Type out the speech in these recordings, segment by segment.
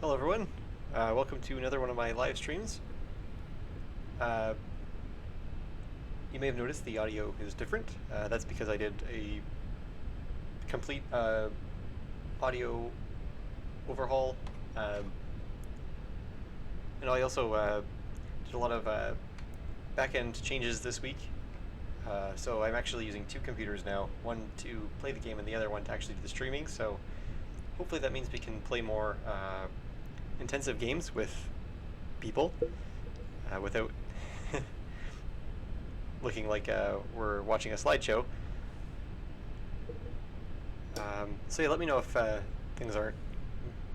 Hello everyone, welcome to another one of my live streams. Uh, you may have noticed the audio is different. That's because I did a complete audio overhaul, and I also did a lot of back-end changes this week. So I'm actually using two computers now, one to play the game and the other one to actually do the streaming, so hopefully that means we can play more intensive games with people without looking like we're watching a slideshow. So yeah, let me know if things aren't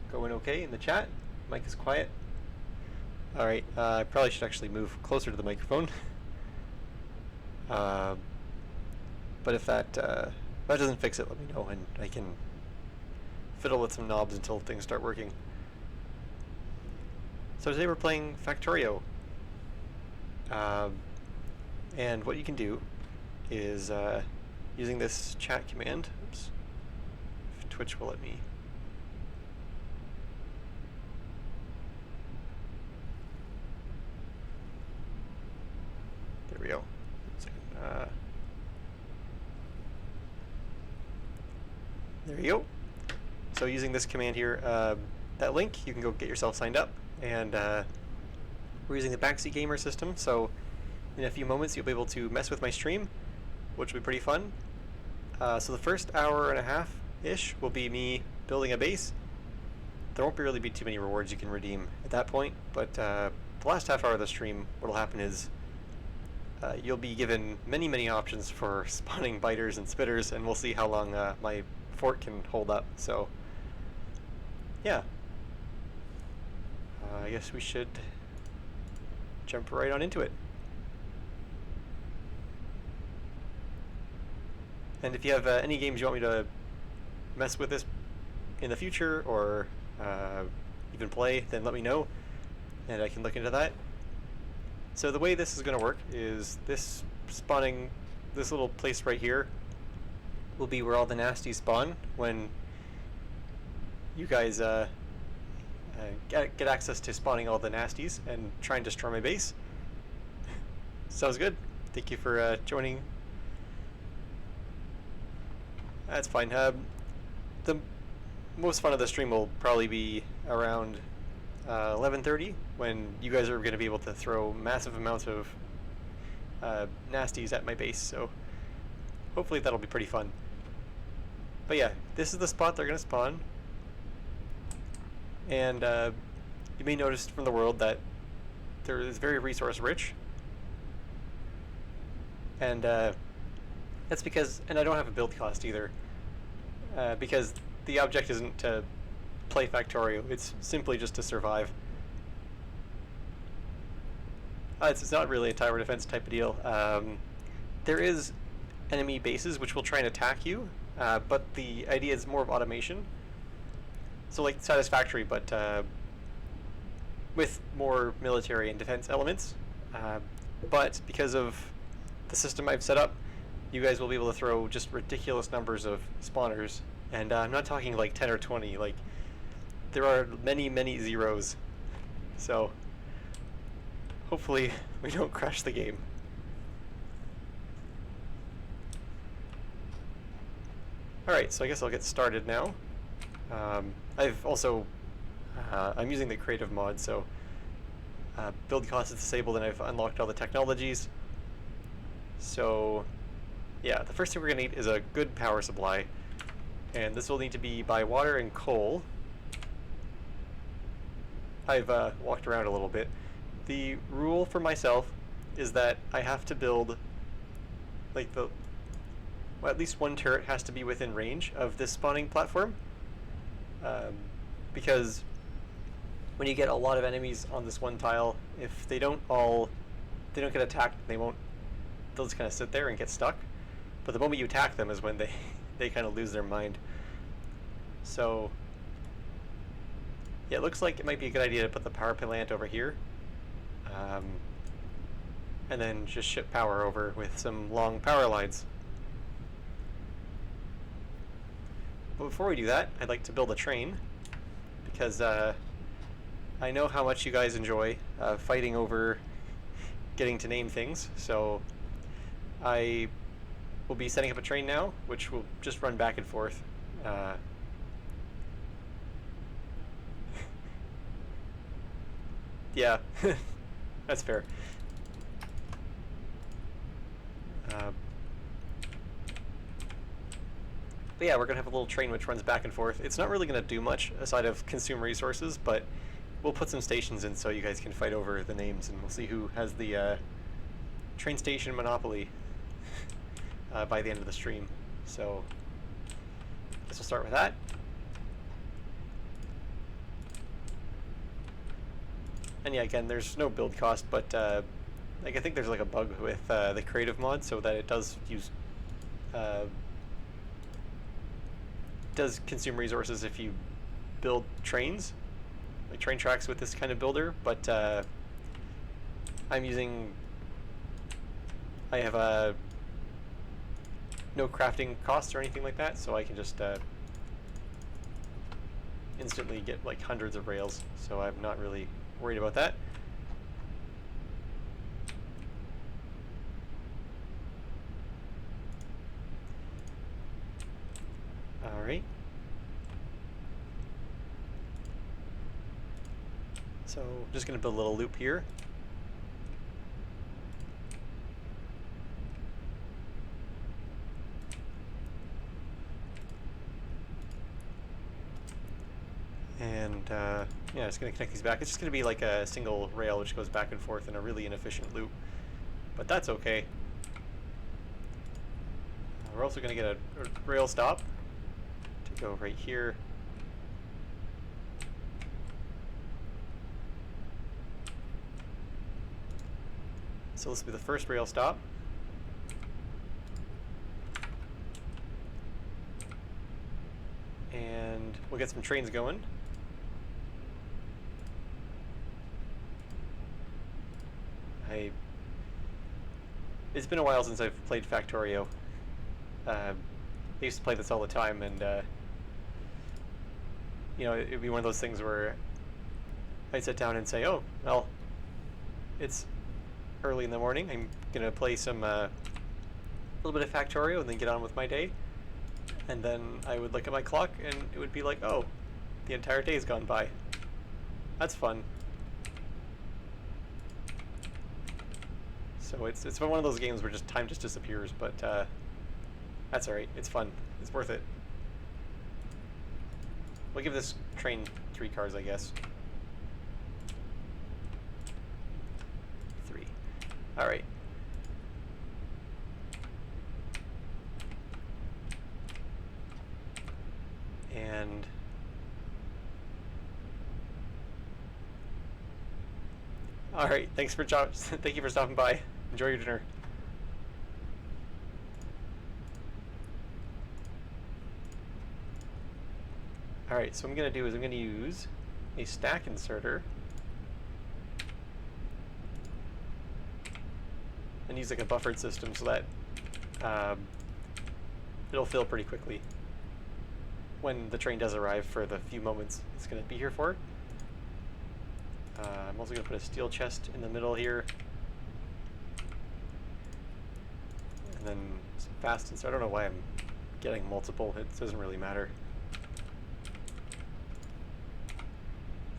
going okay in the chat. Mic is quiet. Alright, I probably should actually move closer to the microphone. But if that doesn't fix it, let me know and I can fiddle with some knobs until things start working. So today we're playing Factorio. And what you can do is using this chat command. Oops. If Twitch will let me. There we go. There you go. So using this command here, that link, you can go get yourself signed up. And we're using the Backseat Gamer system, so in a few moments you'll be able to mess with my stream, which will be pretty fun. So the first hour and a half-ish will be me building a base. There won't really be too many rewards you can redeem at that point, but the last half hour of the stream, what'll happen is you'll be given many options for spawning biters and spitters, and we'll see how long my fort can hold up. So yeah, I guess we should jump right on into it. And if you have any games you want me to mess with this in the future or even play, then let me know and I can look into that. So the way this is going to work is this spawning, this little place right here will be where all the nasties spawn when you guys get access to spawning all the nasties and try and destroy my base. Sounds good. Thank you for joining. That's fine. The most fun of the stream will probably be around 11:30 when you guys are going to be able to throw massive amounts of nasties at my base, so hopefully that'll be pretty fun. But yeah, this is the spot they're going to spawn. And you may notice from the world that there is very resource rich. And that's because, and I don't have a build cost either, because the object isn't to play Factorio, it's simply just to survive. It's not really a tower defense type of deal. There is enemy bases which will try and attack you, but the idea is more of automation. So like Satisfactory, but with more military and defense elements. But because of the system I've set up, you guys will be able to throw just ridiculous numbers of spawners. And I'm not talking like 10 or 20, like there are many zeros. So hopefully we don't crash the game. Alright, so I guess I'll get started now. I've also, I'm using the creative mod, so build cost is disabled and I've unlocked all the technologies. So yeah, the first thing we're going to need is a good power supply, and this will need to be by water and coal. I've walked around a little bit. The rule for myself is that I have to build like well, at least one turret has to be within range of this spawning platform. Because when you get a lot of enemies on this one tile, if they don't get attacked, they'll just kind of sit there and get stuck. But the moment you attack them is when they kind of lose their mind. So yeah, it looks like it might be a good idea to put the power plant over here, and then just ship power over with some long power lines. But before we do that, I'd like to build a train, because I know how much you guys enjoy fighting over getting to name things, so I will be setting up a train now, which will just run back and forth. Yeah, that's fair. Uh, but yeah, we're going to have a little train which runs back and forth. It's not really going to do much aside of consume resources, but we'll put some stations in so you guys can fight over the names, and we'll see who has the train station monopoly by the end of the stream. So I guess we'll start with that. And yeah, again, there's no build cost, but like I think there's like a bug with the creative mod, so that it does use does consume resources if you build trains, like train tracks with this kind of builder. But I'm using, I have no crafting costs or anything like that, so I can just instantly get like hundreds of rails, so I'm not really worried about that. Alright. So I'm just going to build a little loop here. And yeah, just going to connect these back. It's just going to be like a single rail which goes back and forth in a really inefficient loop. But that's okay. We're also going to get a rail stop to go right here. So this will be the first rail stop. And we'll get some trains going. It's been a while since I've played Factorio. I used to play this all the time, and you know, it'd be one of those things where I'd sit down and say, "Oh, well, it's early in the morning. I'm gonna play some little bit of Factorio and then get on with my day." And then I would look at my clock, and it would be like, "Oh, the entire day's gone by. That's fun." So it's one of those games where just time just disappears, but that's alright. It's fun. It's worth it. We'll give this train 3 cars, I guess. 3. Alright. And alright, thank you for stopping by. Enjoy your dinner. Alright, so what I'm going to do is I'm going to use a stack inserter and use like a buffered system so that it'll fill pretty quickly when the train does arrive for the few moments it's going to be here for. I'm also going to put a steel chest in the middle here. And then some fast insert. I don't know why I'm getting multiple. It doesn't really matter.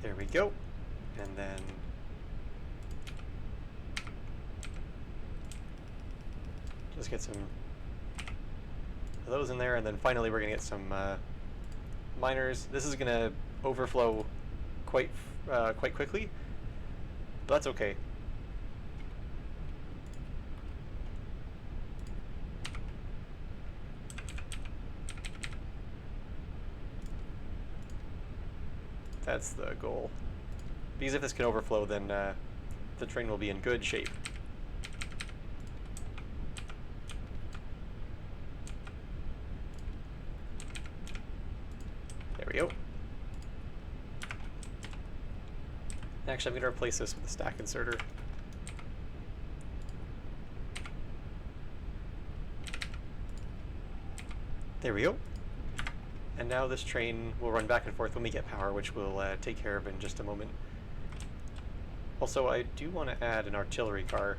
There we go. And then just get some of those in there, and then finally we're going to get some miners. This is going to overflow quite quickly, but that's okay. That's the goal. Because if this can overflow, then the train will be in good shape. There we go. Actually, I'm going to replace this with a stack inserter. There we go. And now this train will run back and forth when we get power, which we'll take care of in just a moment. Also, I do want to add an artillery car.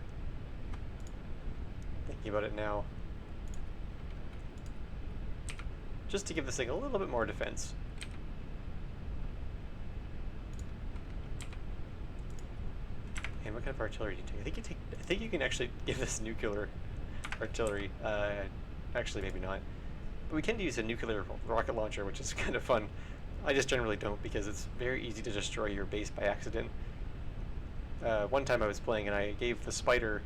Thinking about it now. Just to give this thing a little bit more defense. And what kind of artillery do you take? I think you can actually give this nuclear artillery. Actually, maybe not. But we can use a nuclear rocket launcher, which is kind of fun. I just generally don't because it's very easy to destroy your base by accident. One time I was playing and I gave the spider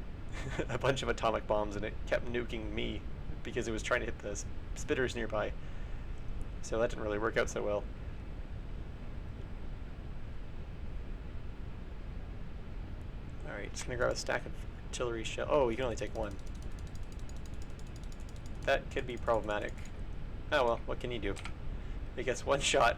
a bunch of atomic bombs and it kept nuking me because it was trying to hit the spitters nearby. So that didn't really work out so well. Alright, just gonna grab a stack of artillery shell. Oh, you can only take one. That could be problematic. Oh well, what can you do? It gets one shot.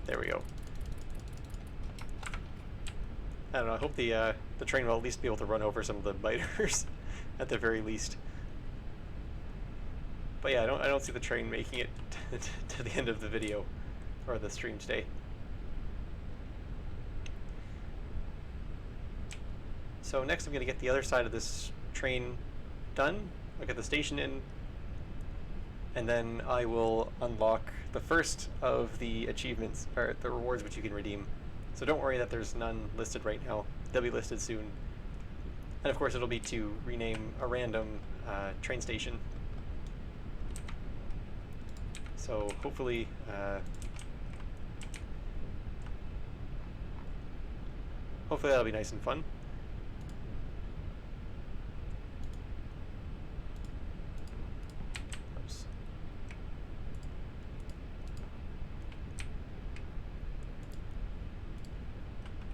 There we go. I don't know, I hope the train will at least be able to run over some of the biters, at the very least. But yeah, I don't see the train making it to the end of the video, or the stream today. So next I'm going to get the other side of this train done, I'll get the station in, and then I will unlock the first of the achievements, or the rewards which you can redeem. So don't worry that there's none listed right now, they'll be listed soon. And of course it'll be to rename a random train station. So hopefully hopefully that'll be nice and fun. Oops.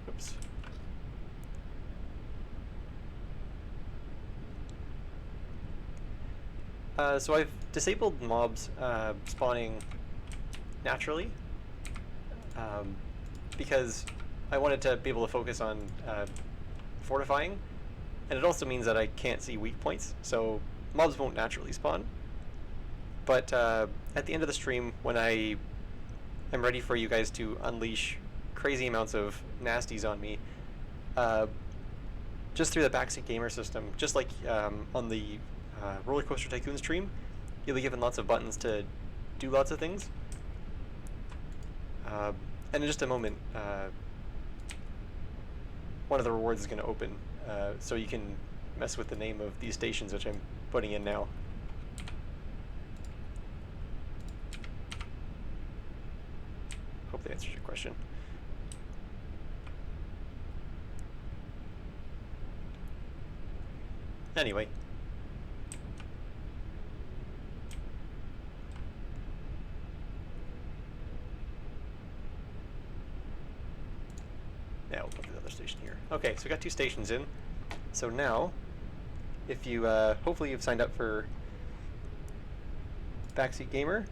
Oops. So I've disabled mobs spawning naturally because I wanted to be able to focus on fortifying, and it also means that I can't see weak points, so mobs won't naturally spawn. But at the end of the stream, when I am ready for you guys to unleash crazy amounts of nasties on me, just through the Backseat Gamer system, just like on the Roller Coaster Tycoon stream, you'll be given lots of buttons to do lots of things. And in just a moment, one of the rewards is going to open, so you can mess with the name of these stations, which I'm putting in now. Hope that answers your question. Anyway. Now we'll go to the other station here. Okay, so we got 2 stations in. So now, if you, hopefully you've signed up for Backseat Gamer.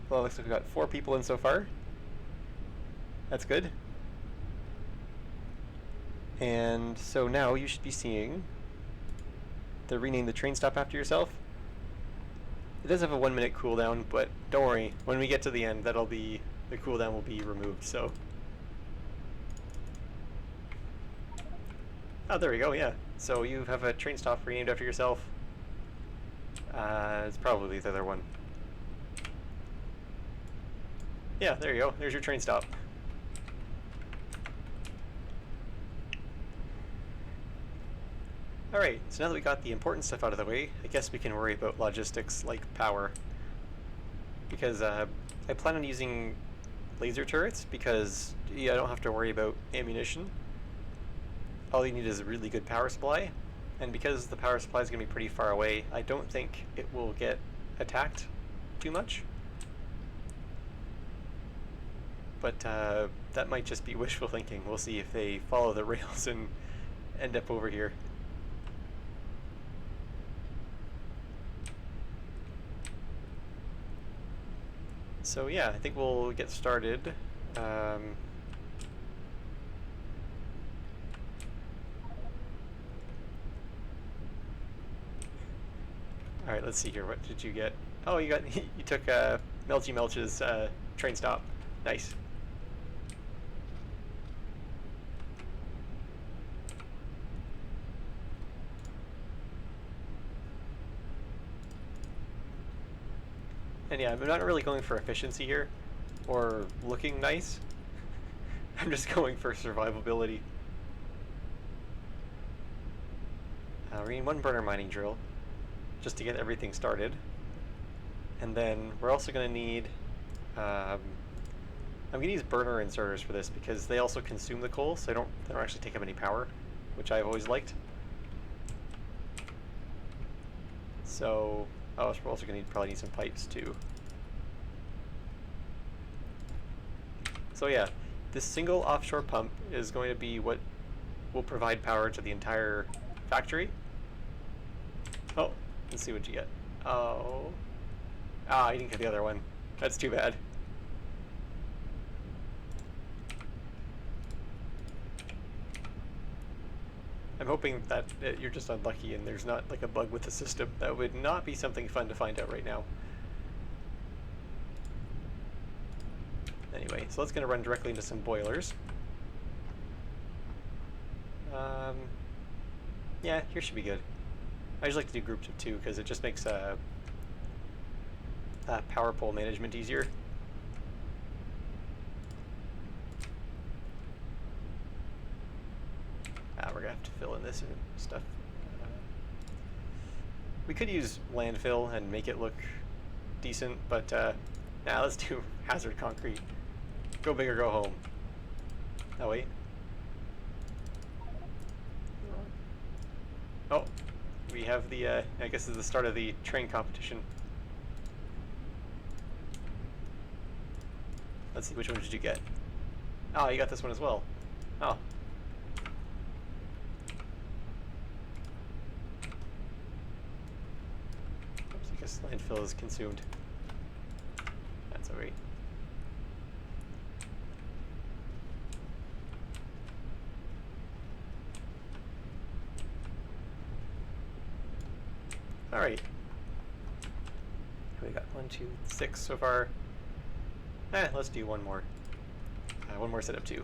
Well, it looks like we've got 4 people in so far. That's good. And so now you should be seeing the rename the train stop after yourself. It does have a 1-minute cooldown, but don't worry, when we get to the end, that'll be, the cooldown will be removed, so. Oh, there we go, yeah. So you have a train stop renamed after yourself. It's probably the other one. Yeah, there you go, there's your train stop. Alright, so now that we got the important stuff out of the way, I guess we can worry about logistics like power. Because I plan on using laser turrets because I don't have to worry about ammunition. All you need is a really good power supply, and because the power supply is going to be pretty far away, I don't think it will get attacked too much. But that might just be wishful thinking. We'll see if they follow the rails and end up over here. So yeah, I think we'll get started. All right, let's see here. What did you get? Oh, you got you took Melchy Melch's train stop. Nice. And yeah, I'm not really going for efficiency here, or looking nice. I'm just going for survivability. We need one burner mining drill, just to get everything started. And then we're also going to need... I'm going to use burner inserters for this, because they also consume the coal, so they don't actually take up any power, which I've always liked. So... oh, we're also going to probably need some pipes too. So yeah, this single offshore pump is going to be what will provide power to the entire factory. Oh, let's see what you get. Oh. Ah, you didn't get the other one. That's too bad. I'm hoping that you're just unlucky and there's not like a bug with the system. That would not be something fun to find out right now. Anyway, so let's gonna run directly into some boilers. Yeah, here should be good. I just like to do groups of 2 because it just makes power pole management easier. We're gonna have to fill in this and stuff. We could use landfill and make it look decent, but nah, let's do hazard concrete. Go big or go home. Oh wait. Oh, we have the, I guess this is the start of the train competition. Let's see, which one did you get? Oh, you got this one as well. Oh. Oops, I guess landfill is consumed. That's alright. Alright. We got 1, 2, 6 so far. Let's do one more. One more setup too.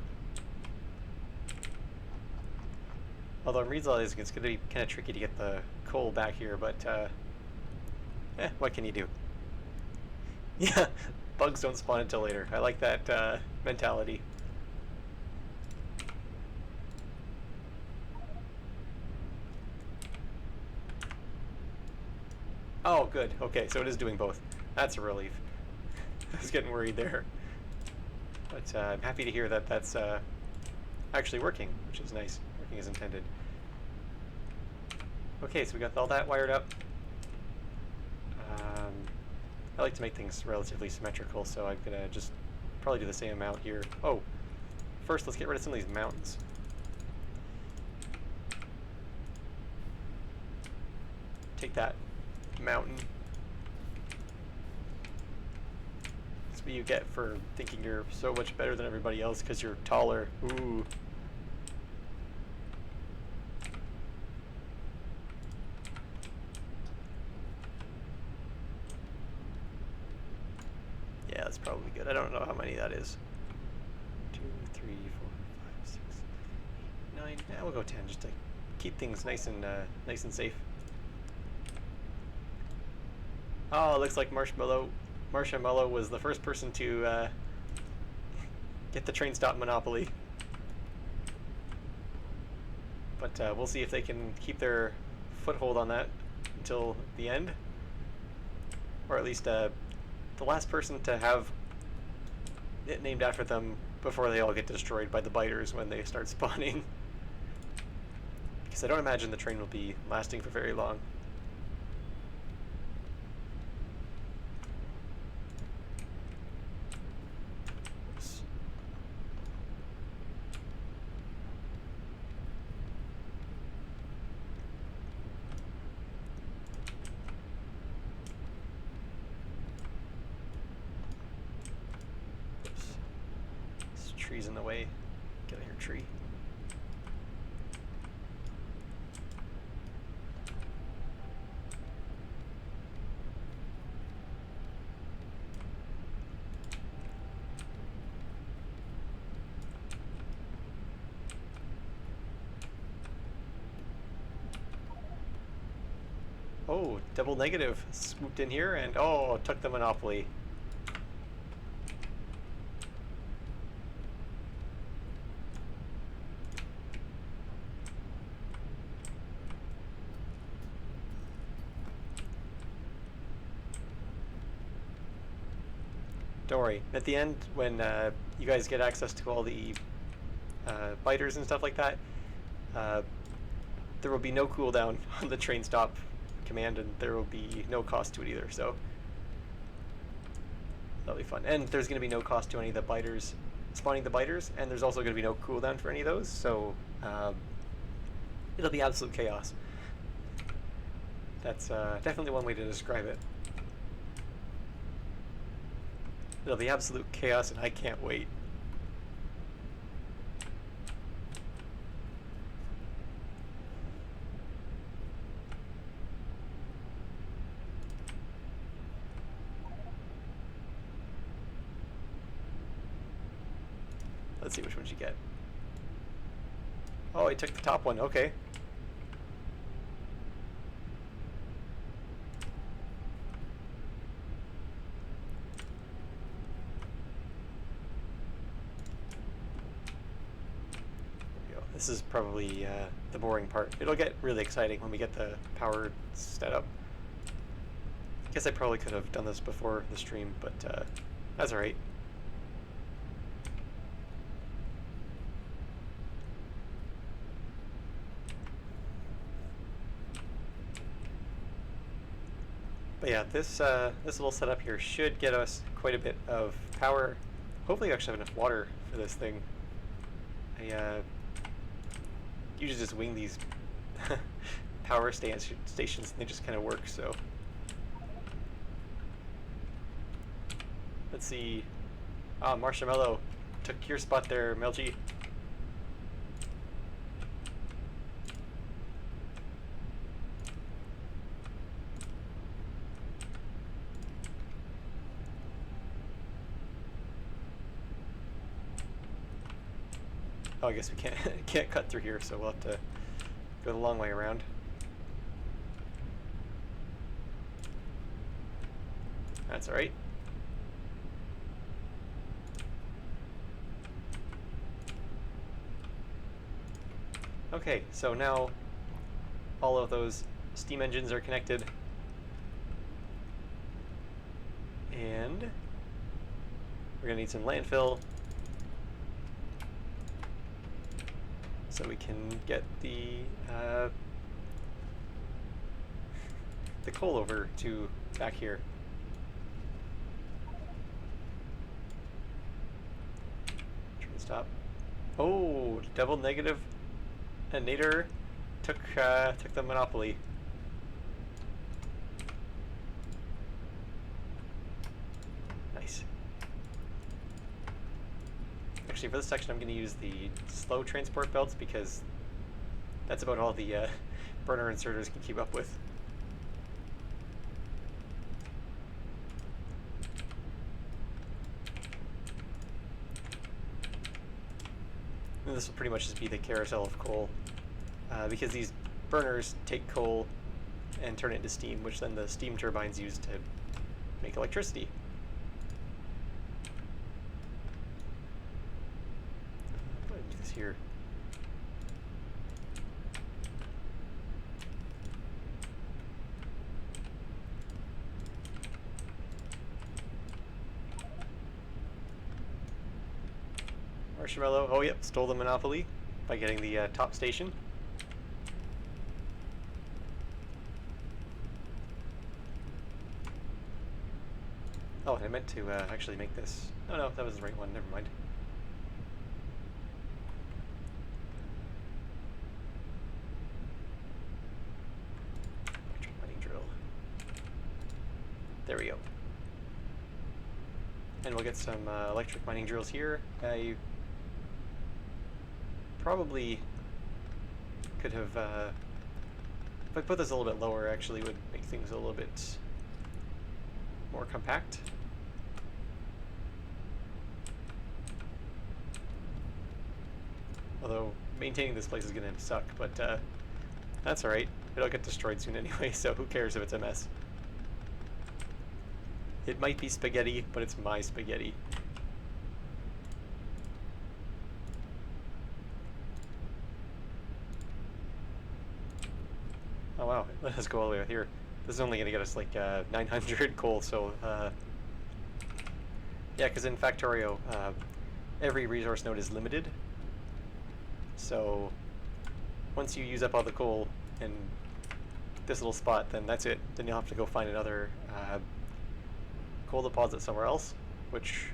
Although I'm realizing it's going to be kind of tricky to get the coal back here, but what can you do? Yeah, bugs don't spawn until later. I like that mentality. Oh, good. Okay, so it is doing both. That's a relief. I was getting worried there. But I'm happy to hear that that's actually working, which is nice. Working as intended. Okay, so we got all that wired up. I like to make things relatively symmetrical, so I'm going to just probably do the same amount here. Oh, first let's get rid of some of these mountains. Take that mountain. That's what you get for thinking you're so much better than everybody else because you're taller. Ooh. Yeah, that's probably good. I don't know how many that is. 2, 3, 4, 5, 6, 9. Yeah, we'll go 10 just to keep things nice and safe. Oh, it looks like Marshmallow was the first person to get the train stop monopoly. But we'll see if they can keep their foothold on that until the end. Or at least the last person to have it named after them before they all get destroyed by the biters when they start spawning. Because I don't imagine the train will be lasting for very long. Trees in the way. Get out your tree. Oh, double negative swooped in here and oh, took the monopoly. Don't worry. At the end, when you guys get access to all the biters and stuff like that, there will be no cooldown on the train stop command, and there will be no cost to it either. So that'll be fun. And there's going to be no cost to any of the biters spawning the biters, and there's also going to be no cooldown for any of those. So it'll be absolute chaos. That's definitely one way to describe it. It'll be absolute chaos, and I can't wait. Let's see which one you get. Oh, he took the top one. Okay. This is probably the boring part. It'll get really exciting when we get the power set up. I guess I probably could have done this before the stream, but that's alright. But yeah, this little setup here should get us quite a bit of power. Hopefully I actually have enough water for this thing. I usually just wing these power stations and they just kind of work, so. Let's see. Ah, Marshmallow took your spot there, Melgy. Oh, I guess we can't cut through here, so we'll have to go the long way around. That's alright. Okay, so now all of those steam engines are connected. And we're gonna need some landfill, so we can get the coal over to back here. Try to stop. Oh, double negative. And Nader took the monopoly. Nice. Actually, for this section, I'm going to use the slow transport belts because that's about all the burner inserters can keep up with. And this will pretty much just be the carousel of coal, because these burners take coal and turn it into steam, which then the steam turbines use to make electricity. Go ahead and do this here. Marshmallow, oh yep, stole the monopoly by getting the top station. Oh, I meant to actually make this. Oh no, that was the right one, never mind. Electric mining drill. There we go. And we'll get some electric mining drills here. I probably could have, if I put this a little bit lower, actually would make things a little bit more compact. Although maintaining this place is going to suck, but that's alright. It'll get destroyed soon anyway, so who cares if it's a mess. It might be spaghetti, but it's my spaghetti. Oh wow, let us go all the way out here. This is only going to get us like 900 coal, so yeah, because in Factorio, every resource node is limited. So once you use up all the coal in this little spot, then that's it. Then you'll have to go find another coal deposit somewhere else, which,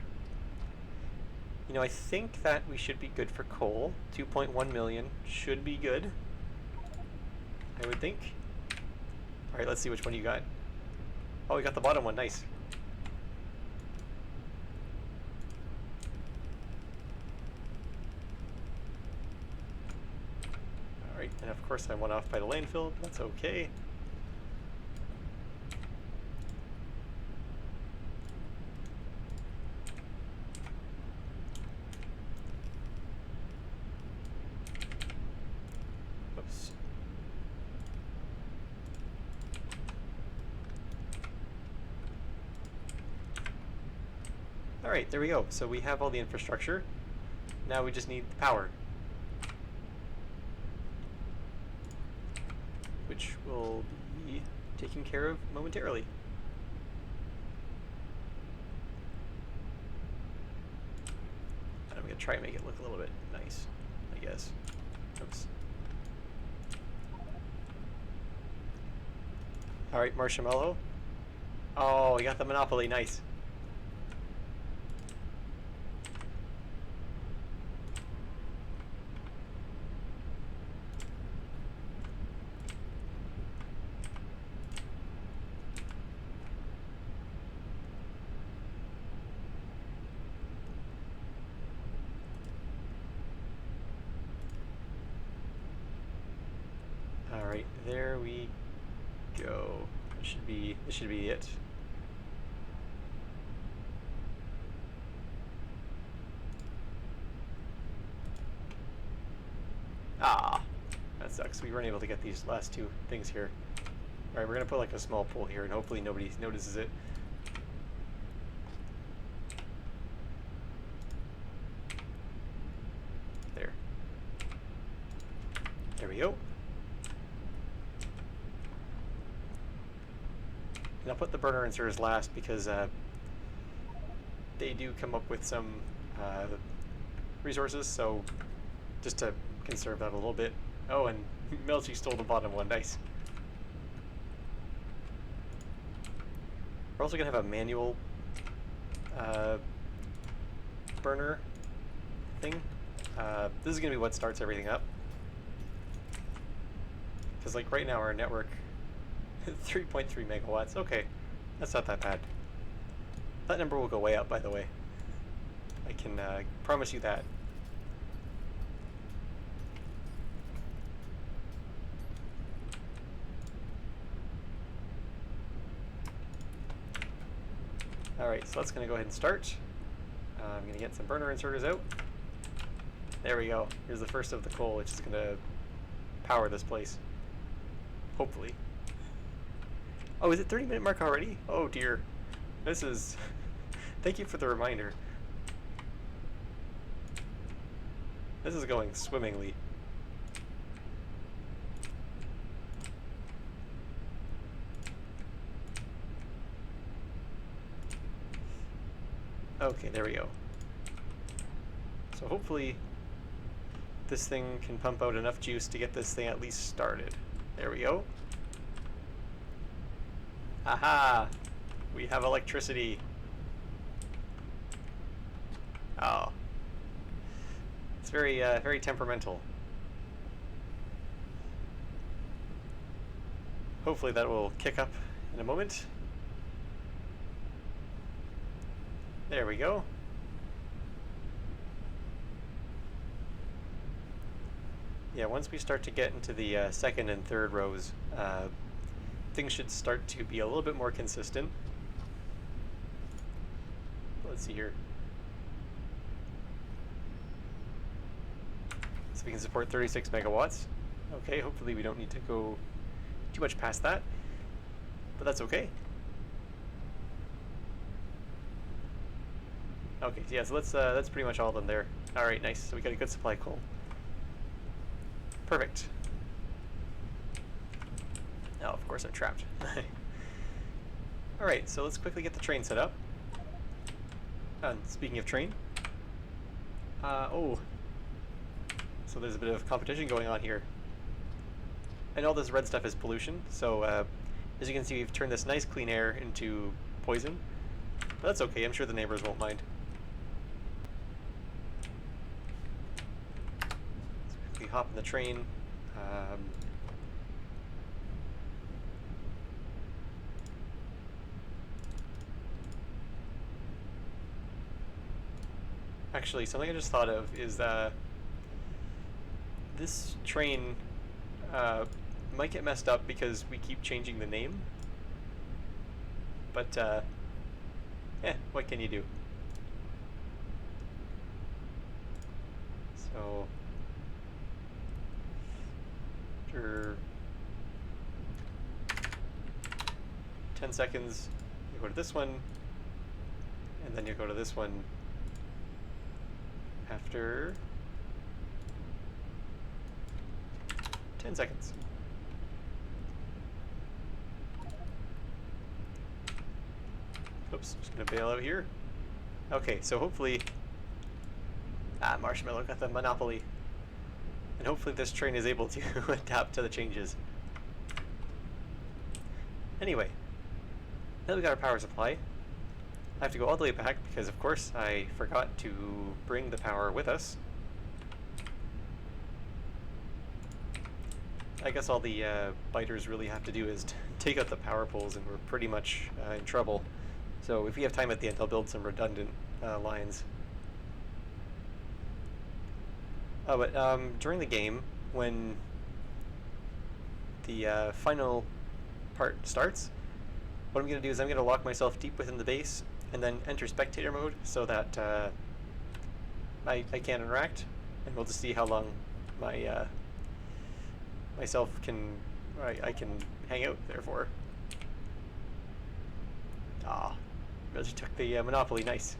you know, I think that we should be good for coal. 2.1 million should be good, I would think. All right, let's see which one you got. Oh, we got the bottom one, nice. All right, and of course I went off by the landfill, but that's okay. Oops. All right, there we go. So we have all the infrastructure. Now we just need the power, which will be taken care of momentarily. And I'm going to try and make it look a little bit nice, I guess. Oops. All right, marshmallow. Oh, you got the monopoly, nice. All right, there we go. This should be it. Ah, that sucks. We weren't able to get these last two things here. All right, we're gonna put like a small pool here, and hopefully nobody notices it. There. There we go. And I'll put the burner inserters last because they do come up with some resources, so just to conserve that a little bit. Oh, and Melchi stole the bottom one, nice. We're also going to have a manual burner thing. This is going to be what starts everything up. Because like right now our network 3.3 megawatts. Okay, that's not that bad. That number will go way up, by the way. I can promise you that. Alright, so that's going to go ahead and start. I'm going to get some burner inserters out. There we go. Here's the first of the coal, which is going to power this place. Hopefully. Oh, is it 30-minute mark already? Oh dear. This is... Thank you for the reminder. This is going swimmingly. Okay, there we go. So hopefully this thing can pump out enough juice to get this thing at least started. There we go. Aha! We have electricity. Oh. It's very, very temperamental. Hopefully that will kick up in a moment. There we go. Yeah, once we start to get into the second and third rows, things should start to be a little bit more consistent. Let's see here. So we can support 36 megawatts. Okay, hopefully we don't need to go too much past that, but that's okay. Okay, yeah, so that's pretty much all of them there. All right, nice. So we got a good supply of coal. Perfect. Oh, of course I'm trapped. All right, so let's quickly get the train set up. Speaking of train, oh, so there's a bit of competition going on here. And all this red stuff is pollution, so as you can see, we've turned this nice clean air into poison. But that's okay, I'm sure the neighbors won't mind. Let's quickly hop in the train. Actually, something I just thought of is this train might get messed up because we keep changing the name. But, what can you do? So, after 10 seconds, you go to this one, and then you go to this one after 10 seconds. Oops, just gonna bail out here. Okay, so hopefully, Marshmallow got the monopoly. And hopefully this train is able to adapt to the changes. Anyway, now that we got our power supply, I have to go all the way back because, of course, I forgot to bring the power with us. I guess all the biters really have to do is take out the power poles, and we're pretty much in trouble. So if we have time at the end, I'll build some redundant lines. Oh, but during the game, when the final part starts, what I'm going to do is I'm going to lock myself deep within the base and then enter spectator mode so that I can't interact, and we'll just see how long my myself can I can hang out there for. Ah, really took the monopoly. Nice.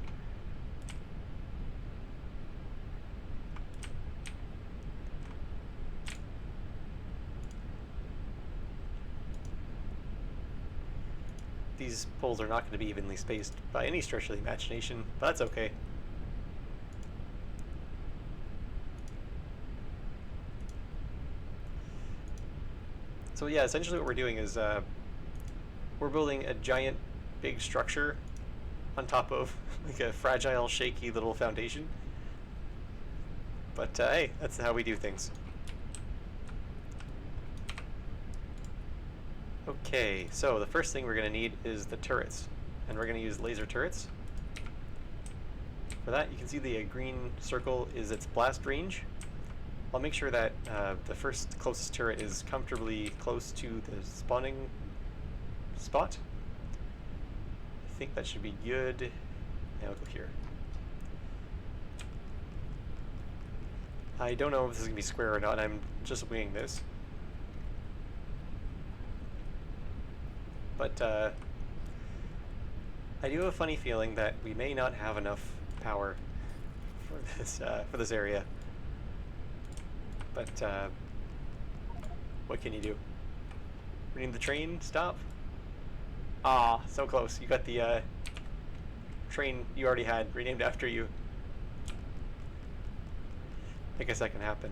These poles are not going to be evenly spaced by any stretch of the imagination, but that's okay. So yeah, essentially what we're doing is we're building a giant, big structure on top of like a fragile, shaky little foundation. But hey, that's how we do things. Okay, so the first thing we're going to need is the turrets, and we're going to use laser turrets. For that, you can see the green circle is its blast range. I'll make sure that the first closest turret is comfortably close to the spawning spot. I think that should be good. Now I'll go here. I don't know if this is going to be square or not. I'm just winging this. But I do have a funny feeling that we may not have enough power for this area. But what can you do? We need the train stop. Ah, so close. You got the train you already had renamed after you. I guess that can happen.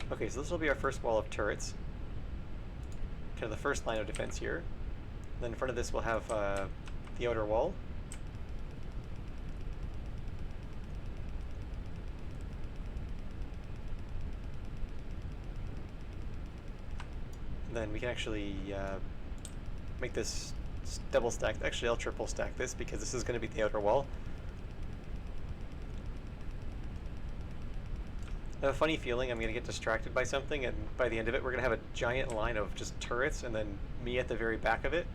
Okay, so this will be our first wall of turrets. Kind of the first line of defense here. Then in front of this we'll have the outer wall. And then we can actually make this double stack. Actually, I'll triple stack this because this is going to be the outer wall. I have a funny feeling I'm going to get distracted by something, and by the end of it we're going to have a giant line of just turrets and then me at the very back of it,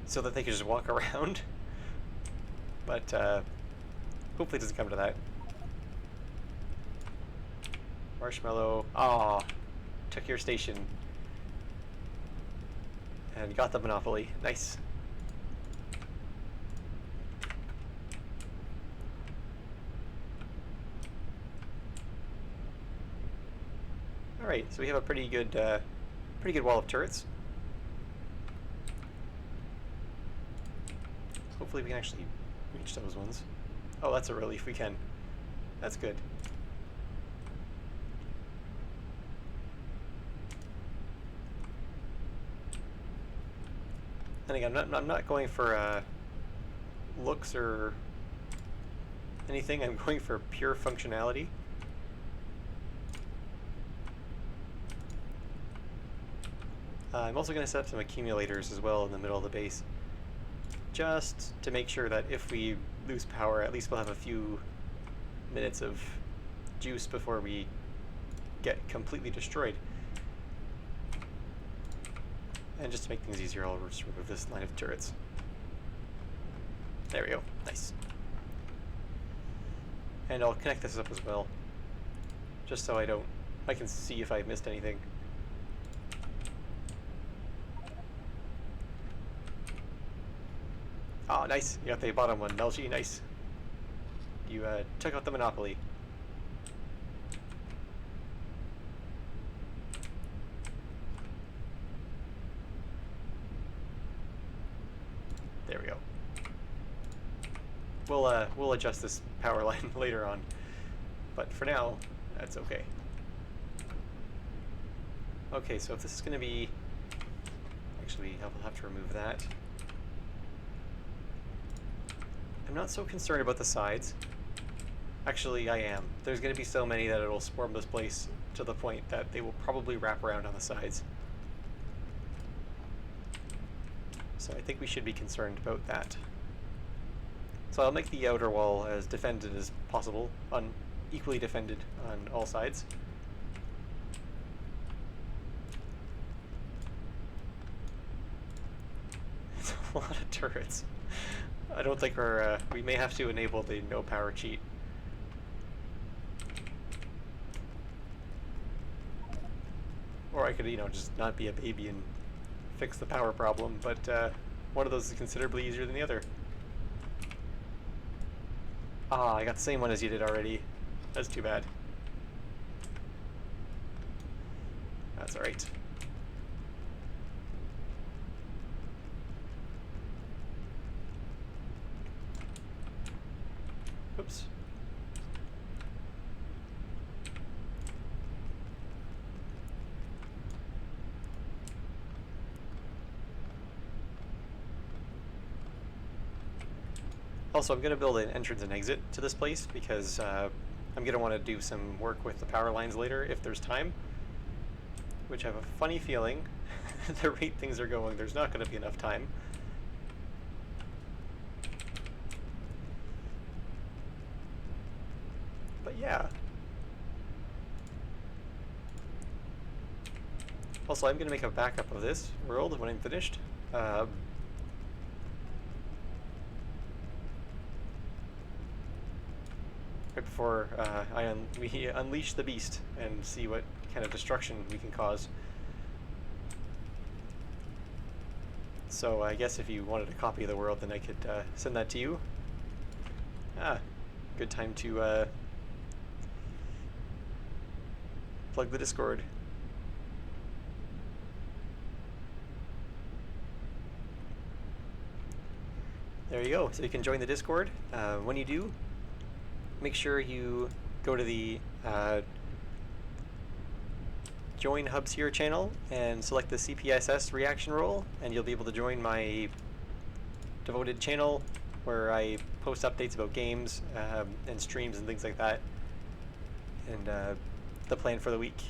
so that they can just walk around. But Hopefully it doesn't come to that. Marshmallow. Aw. Took your station. And got the monopoly. Nice. Alright, so we have a pretty good wall of turrets. Hopefully we can actually reach those ones. Oh, that's a relief, we can. That's good. And again, I'm not going for looks or anything. I'm going for pure functionality. I'm also going to set up some accumulators as well in the middle of the base, just to make sure that if we lose power, at least we'll have a few minutes of juice before we get completely destroyed. And just to make things easier, I'll just remove this line of turrets. There we go. Nice. And I'll connect this up as well, just so I can see if I missed anything. Oh, nice. You got the bottom one. Melchi, nice. You took out the monopoly. There we go. We'll adjust this power line later on, but for now, that's okay. Okay, so if this is going to be... Actually, I'll have to remove that. I'm not so concerned about the sides. Actually, I am. There's going to be so many that it'll swarm this place to the point that they will probably wrap around on the sides. So I think we should be concerned about that. So I'll make the outer wall as defended as possible, equally defended on all sides. It's a lot of turrets. I don't think we may have to enable the no power cheat. Or I could, just not be a baby and fix the power problem, but one of those is considerably easier than the other. Ah, I got the same one as you did already. That's too bad. That's alright. Oops. Also, I'm going to build an entrance and exit to this place because I'm going to want to do some work with the power lines later if there's time. Which I have a funny feeling, the rate things are going, there's not going to be enough time. But yeah. Also, I'm going to make a backup of this world when I'm finished. Right before we unleash the beast and see what kind of destruction we can cause. So I guess if you wanted a copy of the world, then I could send that to you. Ah, good time to plug the Discord. There you go. So you can join the Discord. When you do, make sure you go to the Join Hubs Here channel and select the CPSS reaction role, and you'll be able to join my devoted channel where I post updates about games and streams and things like that, and the plan for the week.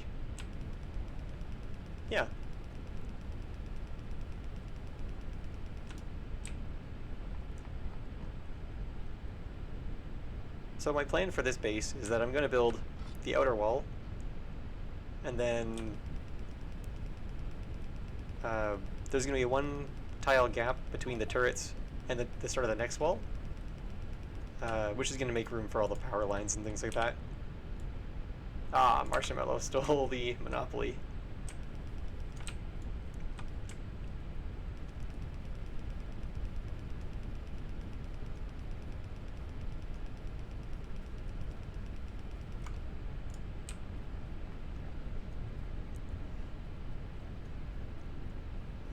Yeah. So my plan for this base is that I'm going to build the outer wall, and then there's going to be one tile gap between the turrets and the start of the next wall. which is going to make room for all the power lines and things like that. Ah, Marshmallow stole the monopoly.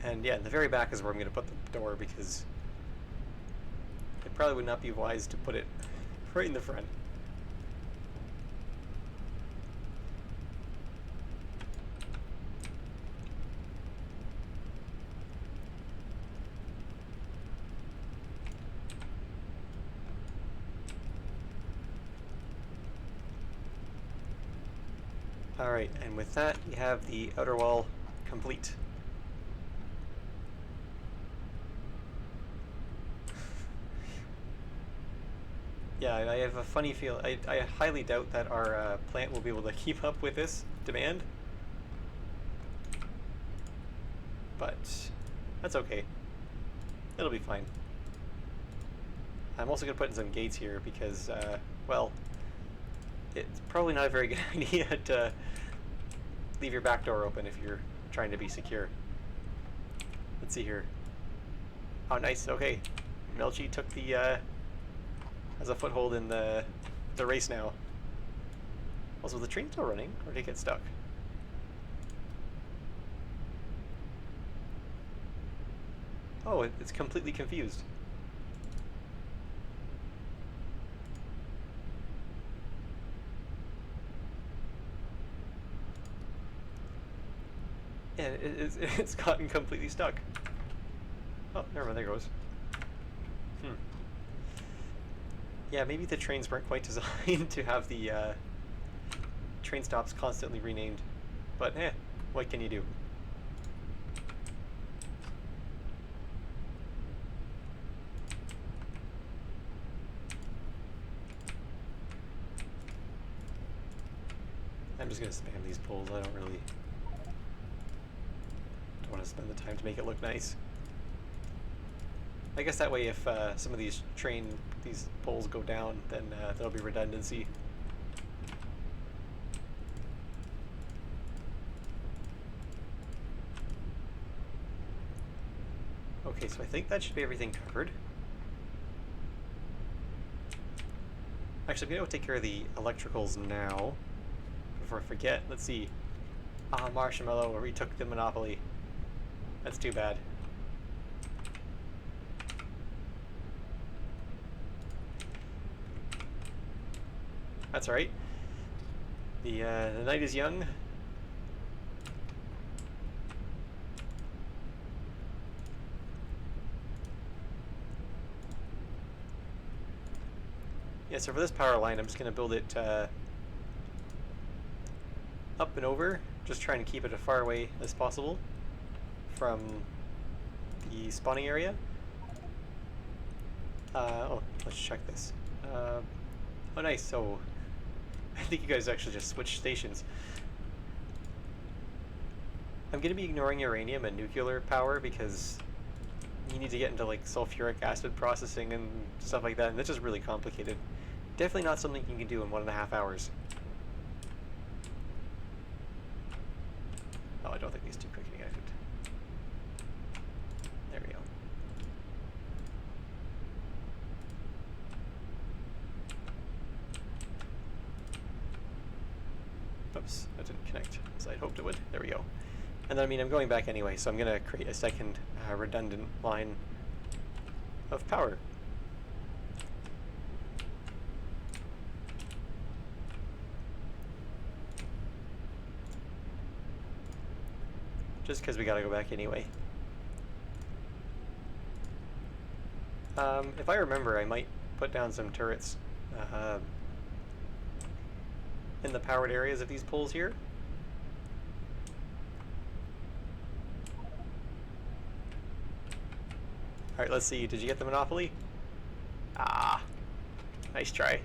And yeah, the very back is where I'm going to put the door, because it probably would not be wise to put it right in the front. Alright, and with that, we have the outer wall complete. Yeah, I have a funny feel. I highly doubt that our plant will be able to keep up with this demand. But that's okay. It'll be fine. I'm also going to put in some gates here because, well, it's probably not a very good idea to leave your back door open if you're trying to be secure. Let's see here. Oh, nice. Okay. Melchi took the, has a foothold in the race now. Also, the train still running, or did it get stuck? Oh, it's completely confused. Yeah, it's gotten completely stuck. Oh, never mind, there it goes. Yeah, maybe the trains weren't quite designed to have the train stops constantly renamed. But what can you do? I'm just gonna spam these poles. I don't want to spend the time to make it look nice. I guess that way, if some of these poles go down, then there'll be redundancy. Okay, so I think that should be everything covered. Actually, I'm gonna go take care of the electricals now before I forget. Let's see. Ah, Marshmallow retook the monopoly. That's too bad. That's alright. The night is young. Yeah, so for this power line, I'm just going to build it up and over, just trying to keep it as far away as possible from the spawning area. Oh, let's check this. Oh, nice. So I think you guys actually just switched stations. I'm going to be ignoring uranium and nuclear power because you need to get into like sulfuric acid processing and stuff like that, and that's just really complicated. Definitely not something you can do in 1.5 hours. Oh, I don't think these two quick connected. There we go. Oops, that didn't connect as I'd hoped it would. There we go. And then, I mean, I'm going back anyway, so I'm going to create a second redundant line of power. Just because we got to go back anyway. If I remember, I might put down some turrets in the powered areas of these poles here. Alright, let's see. Did you get the monopoly? Ah, nice try.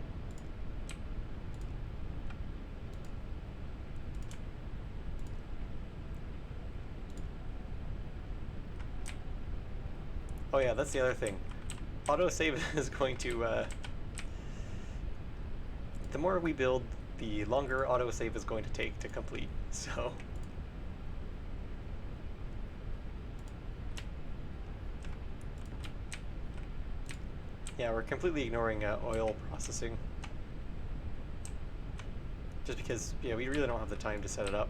Oh yeah, that's the other thing. Autosave is going to the more we build, the longer autosave is going to take to complete, so... Yeah, we're completely ignoring oil processing. Just because, yeah, we really don't have the time to set it up.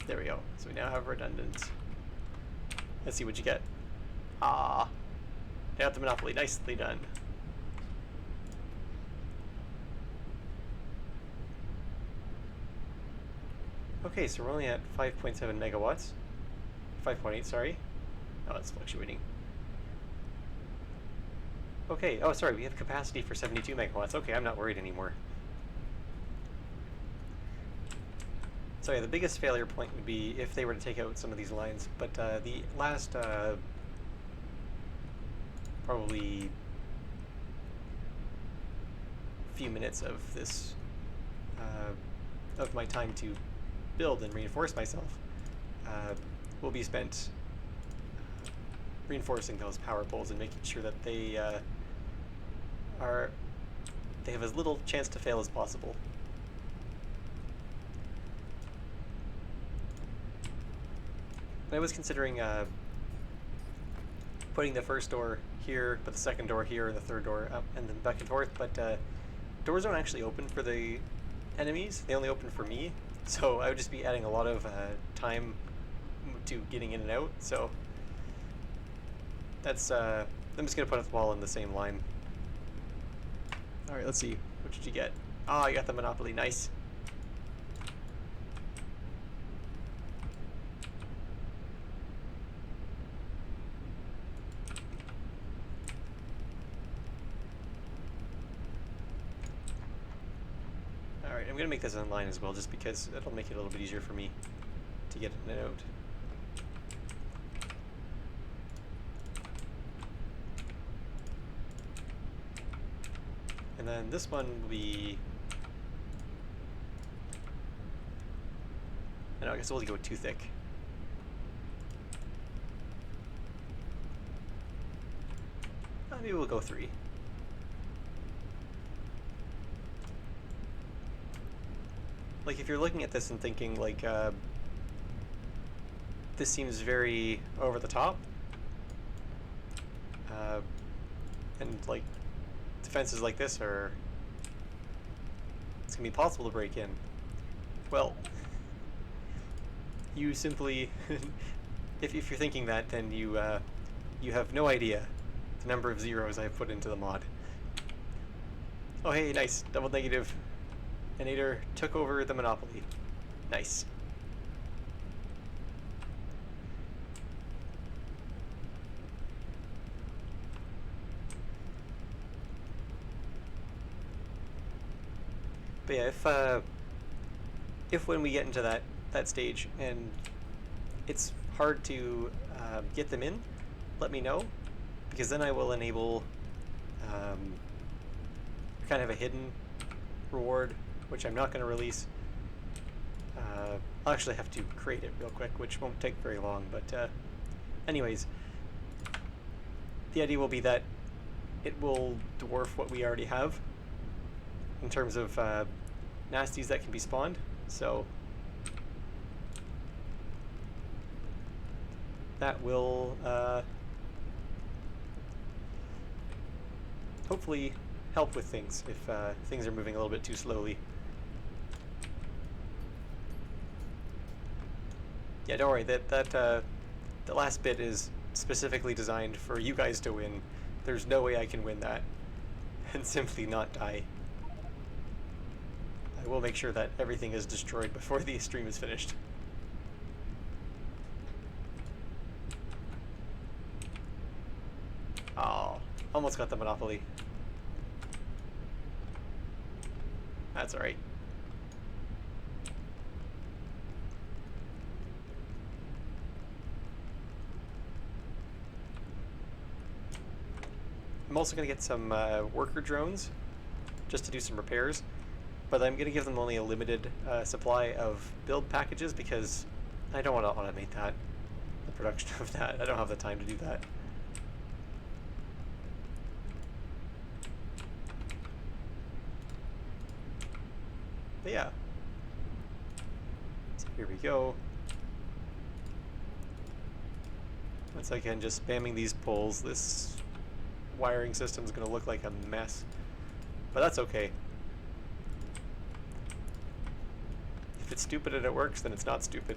There we go. So we now have redundant. Let's see what you get. Ah, they got the monopoly. Nicely done. Okay, so we're only at 5.7 megawatts. 5.8, sorry. Oh, it's fluctuating. Okay, oh, sorry, we have capacity for 72 megawatts. Okay, I'm not worried anymore. So yeah, the biggest failure point would be if they were to take out some of these lines, but the last probably few minutes of this of my time to build and reinforce myself will be spent reinforcing those power poles and making sure that they have as little chance to fail as possible. I was considering putting the first door here, but the second door here, and the third door up, and then back and forth, but doors don't actually open for the enemies, they only open for me, so I would just be adding a lot of time to getting in and out, so that's, I'm just going to put a wall in the same line. Alright, let's see, what did you get? Oh, I got the monopoly, nice. Alright, I'm going to make this online as well, just because it'll make it a little bit easier for me to get in and out. And then this one will be... I guess we'll go too thick. Maybe we'll go 3. Like, if you're looking at this and thinking, like, this seems very over the top, and, like, defenses like this are... it's gonna be possible to break in. Well, you simply... if you're thinking that, then you have no idea the number of zeros I've put into the mod. Oh hey, nice. Double negative. Nader took over the monopoly. Nice. But yeah, if when we get into that stage and it's hard to get them in, let me know, because then I will enable kind of a hidden reward, which I'm not going to release. I'll actually have to create it real quick, which won't take very long, but anyways, the idea will be that it will dwarf what we already have in terms of nasties that can be spawned, so that will hopefully help with things if things are moving a little bit too slowly. Yeah, don't worry, the last bit is specifically designed for you guys to win. There's no way I can win that and simply not die. I will make sure that everything is destroyed before the stream is finished. Oh, almost got the monopoly. That's alright. I'm also going to get some worker drones just to do some repairs, but I'm going to give them only a limited supply of build packages because I don't want to automate that, the production of that. I don't have the time to do that. But yeah, so here we go. Once again, just spamming these poles, this wiring system is going to look like a mess, but that's okay. If it's stupid and it works, then it's not stupid.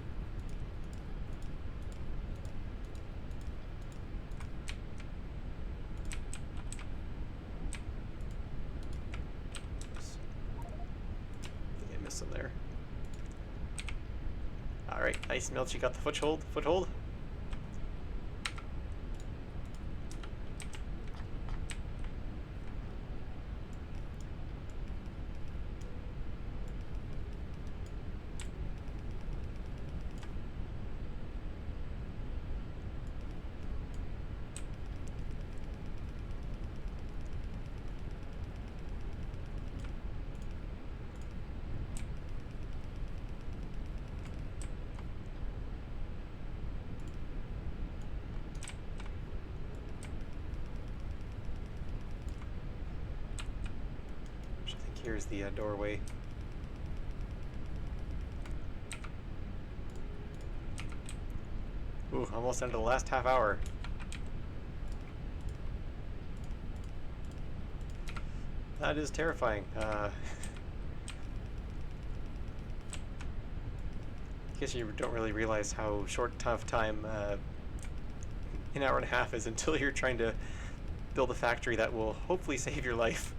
Oops. I think I missed some there. Alright, nice, Milch, you got the foothold. Here's the doorway. Ooh, almost into the last half hour. That is terrifying. I guess you don't really realize how short, tough time an hour and a half is until you're trying to build a factory that will hopefully save your life.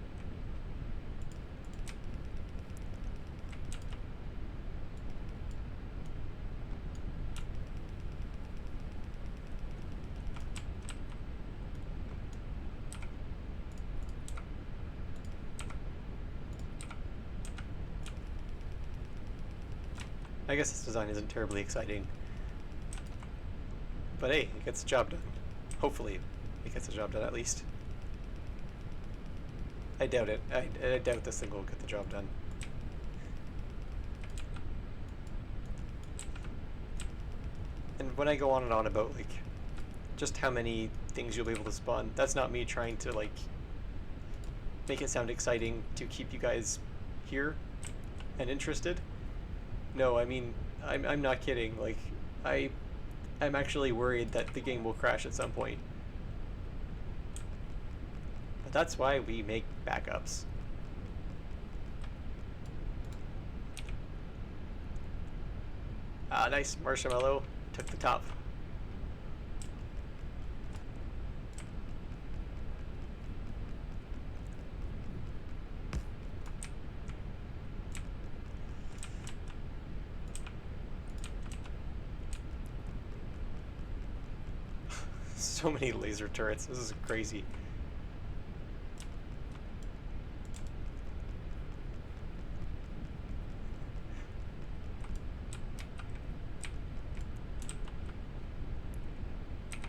I guess this design isn't terribly exciting, but hey, it gets the job done. Hopefully, it gets the job done at least. I doubt it. I doubt this thing will get the job done. And when I go on and on about like just how many things you'll be able to spawn, that's not me trying to like make it sound exciting to keep you guys here and interested. No, I mean, I'm not kidding. Like, I'm actually worried that the game will crash at some point. But that's why we make backups. Ah, nice. Marshmallow took the top. So many laser turrets. This is crazy.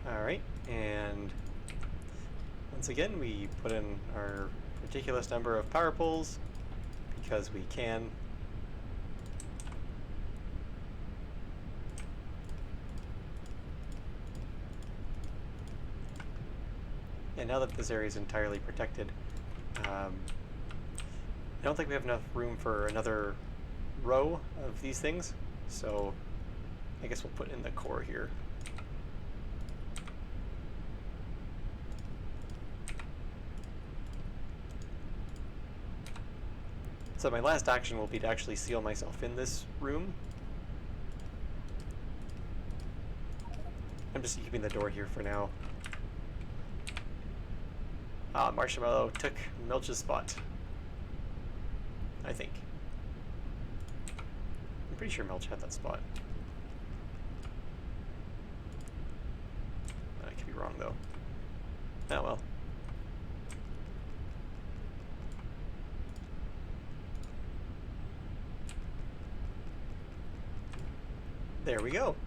Alright, and once again we put in our ridiculous number of power poles because we can. And now that this area is entirely protected, I don't think we have enough room for another row of these things, so I guess we'll put in the core here. So my last action will be to actually seal myself in this room. I'm just keeping the door here for now. Ah, Marshmallow took Milch's spot, I think. I'm pretty sure Milch had that spot. I could be wrong though. Oh well. There we go.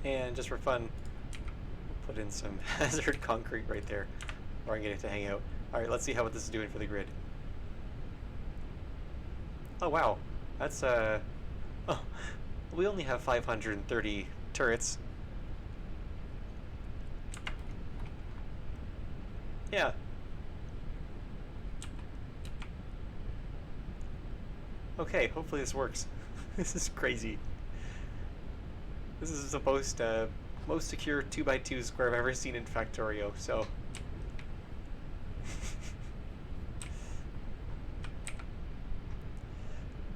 And just for fun, we'll put in some hazard concrete right there. or I can get it to hang out. Alright, let's see how this is doing for the grid. Oh wow, that's oh, we only have 530 turrets. Yeah. Okay, hopefully this works. This is crazy. This is the most secure 2x2 square I've ever seen in Factorio, so...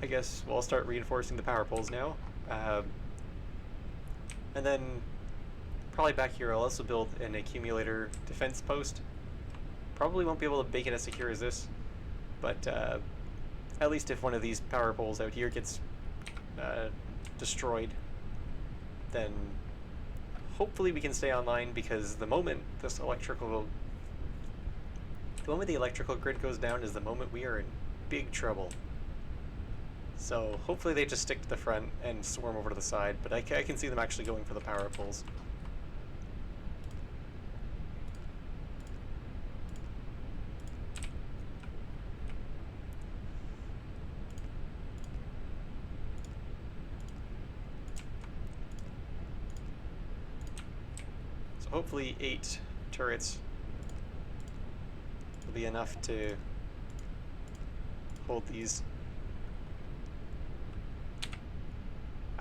I guess we'll start reinforcing the power poles now. And then, probably back here I'll also build an accumulator defense post. Probably won't be able to make it as secure as this, but at least if one of these power poles out here gets destroyed, then hopefully we can stay online, because the moment the electrical grid goes down is the moment we are in big trouble. So hopefully they just stick to the front and swarm over to the side, but I can see them actually going for the power poles. So hopefully 8 turrets will be enough to hold these.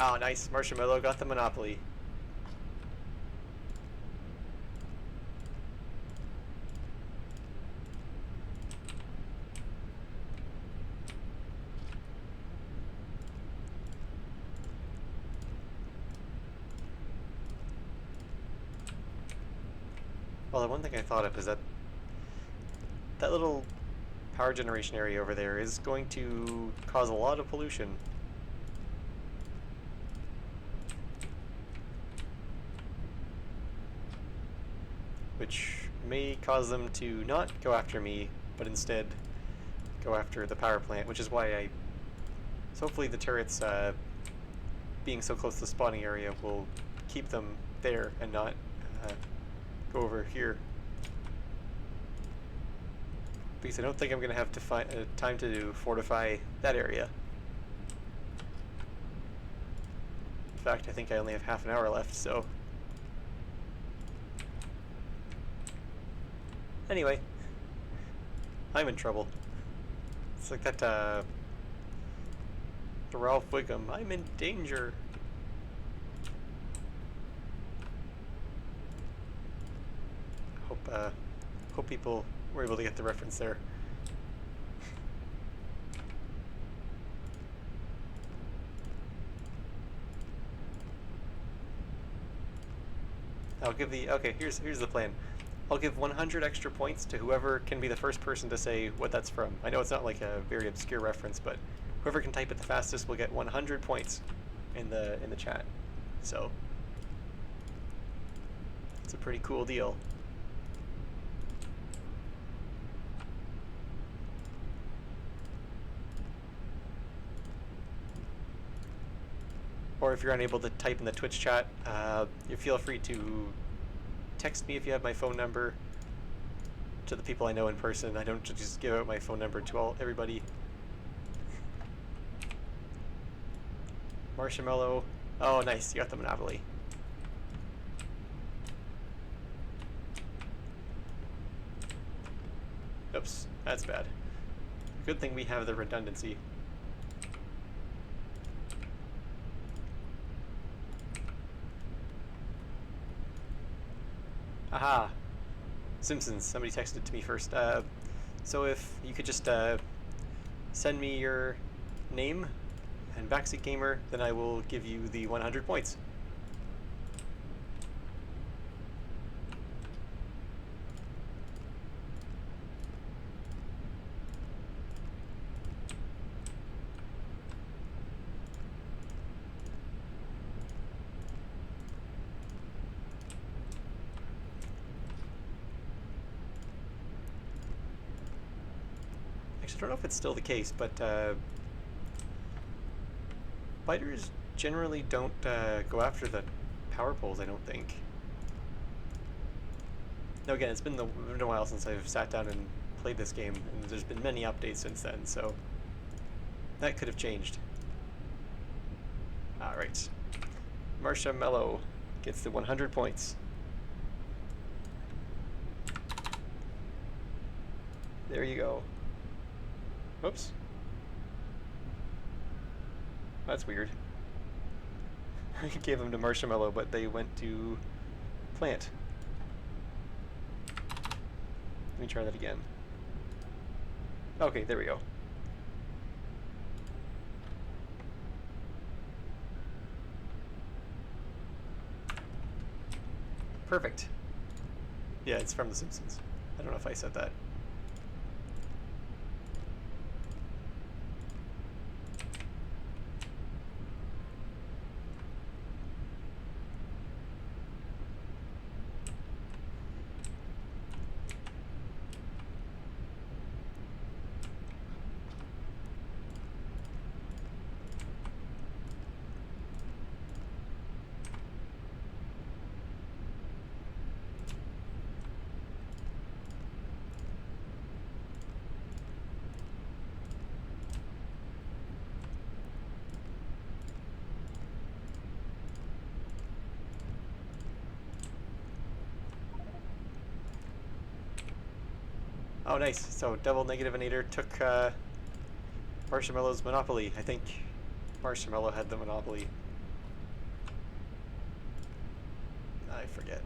Oh, nice. Marshmallow got the monopoly. Well, the one thing I thought of is that little power generation area over there is going to cause a lot of pollution. Which may cause them to not go after me, but instead go after the power plant, which is why so hopefully the turrets being so close to the spawning area will keep them there and not go over here. Because I don't think I'm going to have to find time to fortify that area. In fact, I think I only have half an hour left, so... Anyway, I'm in trouble. It's like that, the Ralph Wiggum, I'm in danger. Hope people were able to get the reference there. I'll give okay, here's the plan. I'll give 100 extra points to whoever can be the first person to say what that's from. I know it's not like a very obscure reference, but whoever can type it the fastest will get 100 points in the chat. So it's a pretty cool deal. Or if you're unable to type in the Twitch chat, you feel free to text me if you have my phone number to the people I know in person. I don't just give out my phone number to everybody. Marshmallow. Oh, nice. You got the monopoly. Oops, that's bad. Good thing we have the redundancy. Aha! Simpsons, somebody texted to me first. So if you could just send me your name and Backseat Gamer, then I will give you the 100 points. I don't know if it's still the case, but fighters generally don't go after the power poles, I don't think. Now again, it's been a while since I've sat down and played this game, and there's been many updates since then, so that could have changed. Alright. Marshmallow gets the 100 points. There you go. Whoops. That's weird. I gave them to Marshmallow, but they went to Plant. Let me try that again. Okay, there we go. Perfect. Yeah, it's from The Simpsons. I don't know if I said that. Oh, nice. So double negativeinator took Marshmallow's monopoly. I think Marshmallow had the monopoly. I forget.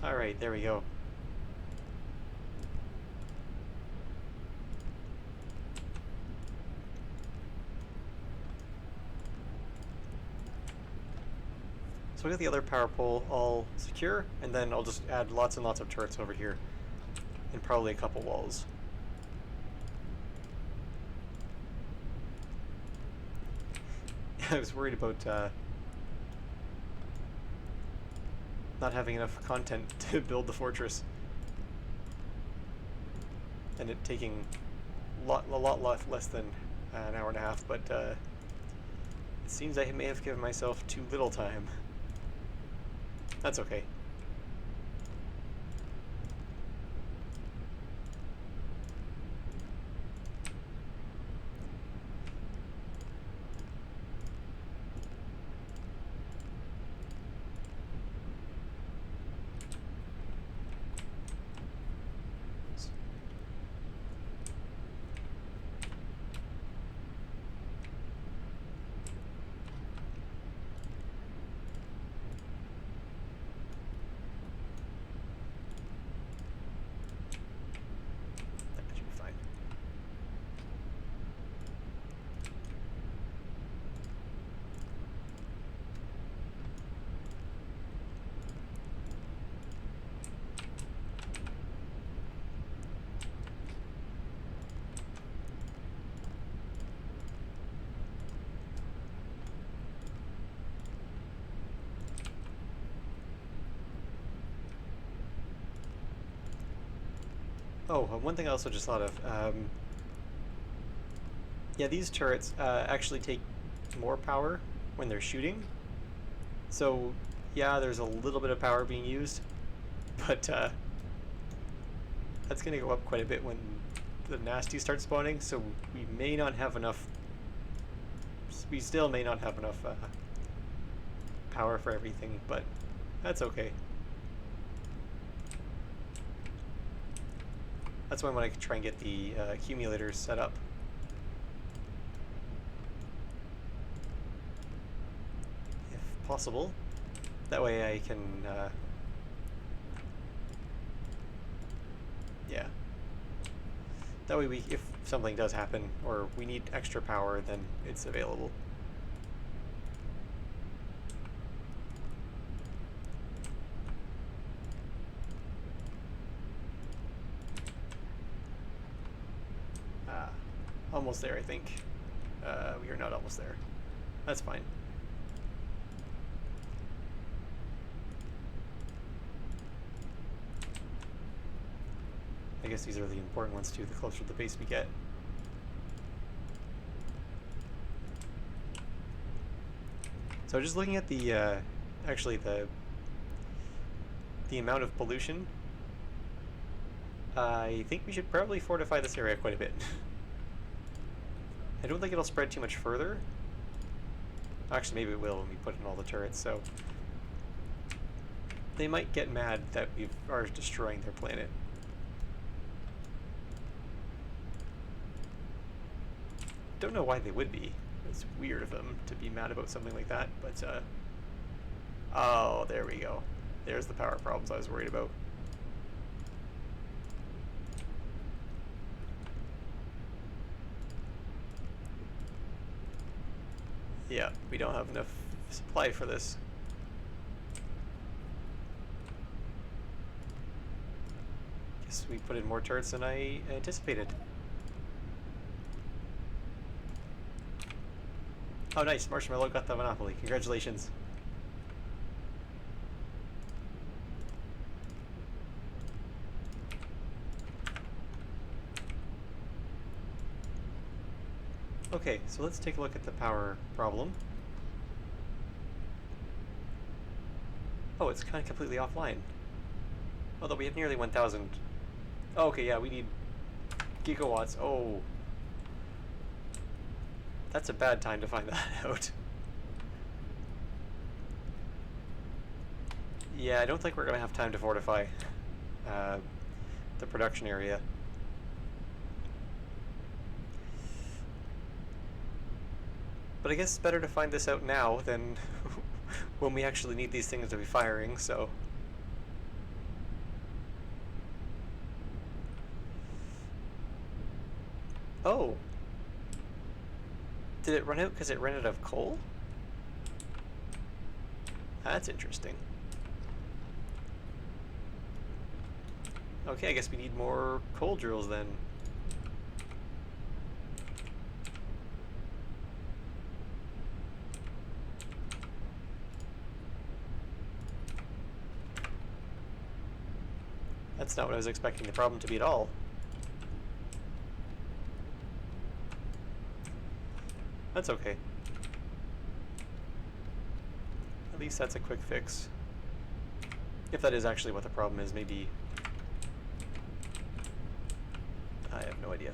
Alright, there we go. So we got the other power pole all secure, and then I'll just add lots and lots of turrets over here, and probably a couple walls. I was worried about not having enough content to build the fortress, and it taking a lot less than an hour and a half, but it seems I may have given myself too little time. That's okay. Oh, one thing I also just thought of. Yeah, these turrets actually take more power when they're shooting. So, yeah, there's a little bit of power being used, but that's going to go up quite a bit when the nasties start spawning, so we may not have enough... We still may not have enough power for everything, but that's okay. That's why I want to try and get the accumulators set up. If possible. That way I can... yeah. That way if something does happen, or we need extra power, then it's available. Almost there, I think. We are not almost there. That's fine. I guess these are the important ones too, the closer to the base we get. So just looking at the, actually the amount of pollution, I think we should probably fortify this area quite a bit. I don't think it'll spread too much further. Actually, maybe it will when we put in all the turrets, so they might get mad that we are destroying their planet. Don't know why they would be. It's weird of them to be mad about something like that, but oh, there we go. There's the power problems I was worried about. Yeah, we don't have enough supply for this. Guess we put in more turrets than I anticipated. Oh nice, Marshmallow got the monopoly. Congratulations. Okay, so let's take a look at the power problem. Oh, it's kind of completely offline. Although we have nearly 1,000. Oh, okay, yeah, we need gigawatts. Oh. That's a bad time to find that out. Yeah, I don't think we're going to have time to fortify the production area. But I guess it's better to find this out now than when we actually need these things to be firing, so... Oh! Did it run out because it ran out of coal? That's interesting. Okay, I guess we need more coal drills then. That's not what I was expecting the problem to be at all. That's okay. At least that's a quick fix. If that is actually what the problem is, maybe... I have no idea.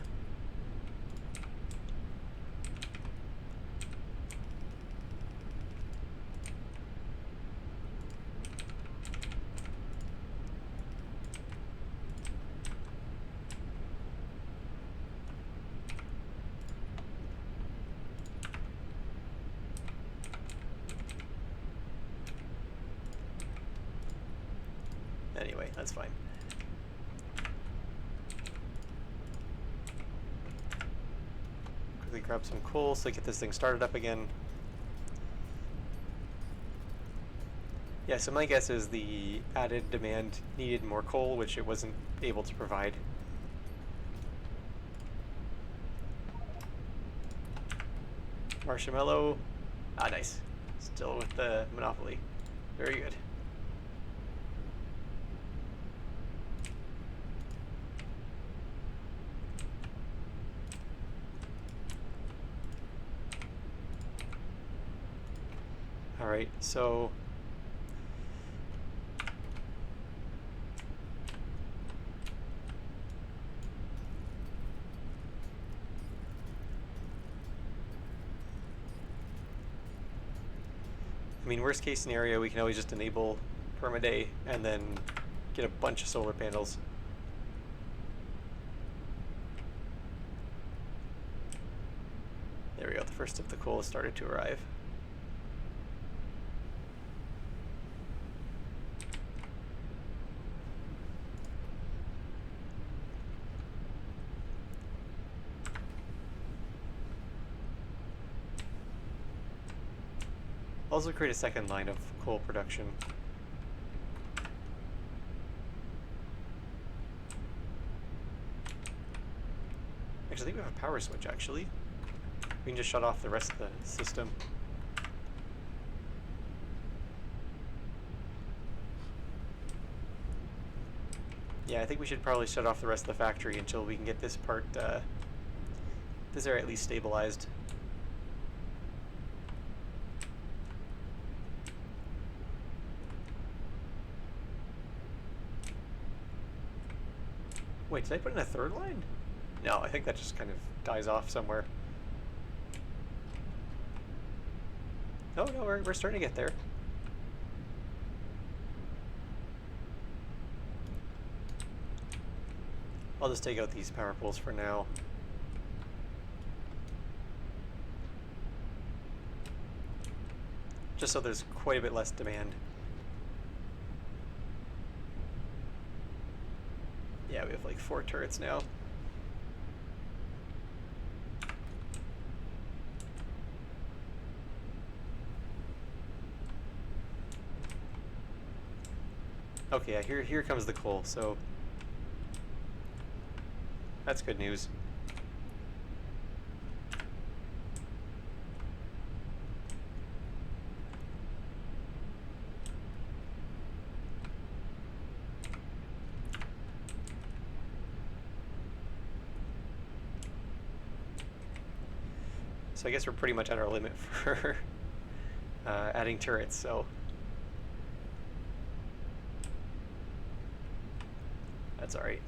Anyway, that's fine. Quickly grab some coal so I get this thing started up again. Yeah, so my guess is the added demand needed more coal, which it wasn't able to provide. Marshmallow. Ah, nice. Still with the monopoly. Very good. Alright, so... I mean, worst case scenario, we can always just enable permaday and then get a bunch of solar panels. There we go, the first of the coal has started to arrive. Also create a second line of coal production. Actually, I think we have a power switch, actually. We can just shut off the rest of the system. Yeah, I think we should probably shut off the rest of the factory until we can get this part, this area at least stabilized. Wait, did I put in a third line? No, I think that just kind of dies off somewhere. Oh no, we're starting to get there. I'll just take out these power poles for now. Just so there's quite a bit less demand. Yeah, we have like 4 turrets now. Okay, yeah, here comes the coal, so that's good news. So I guess we're pretty much at our limit for adding turrets, so that's alright.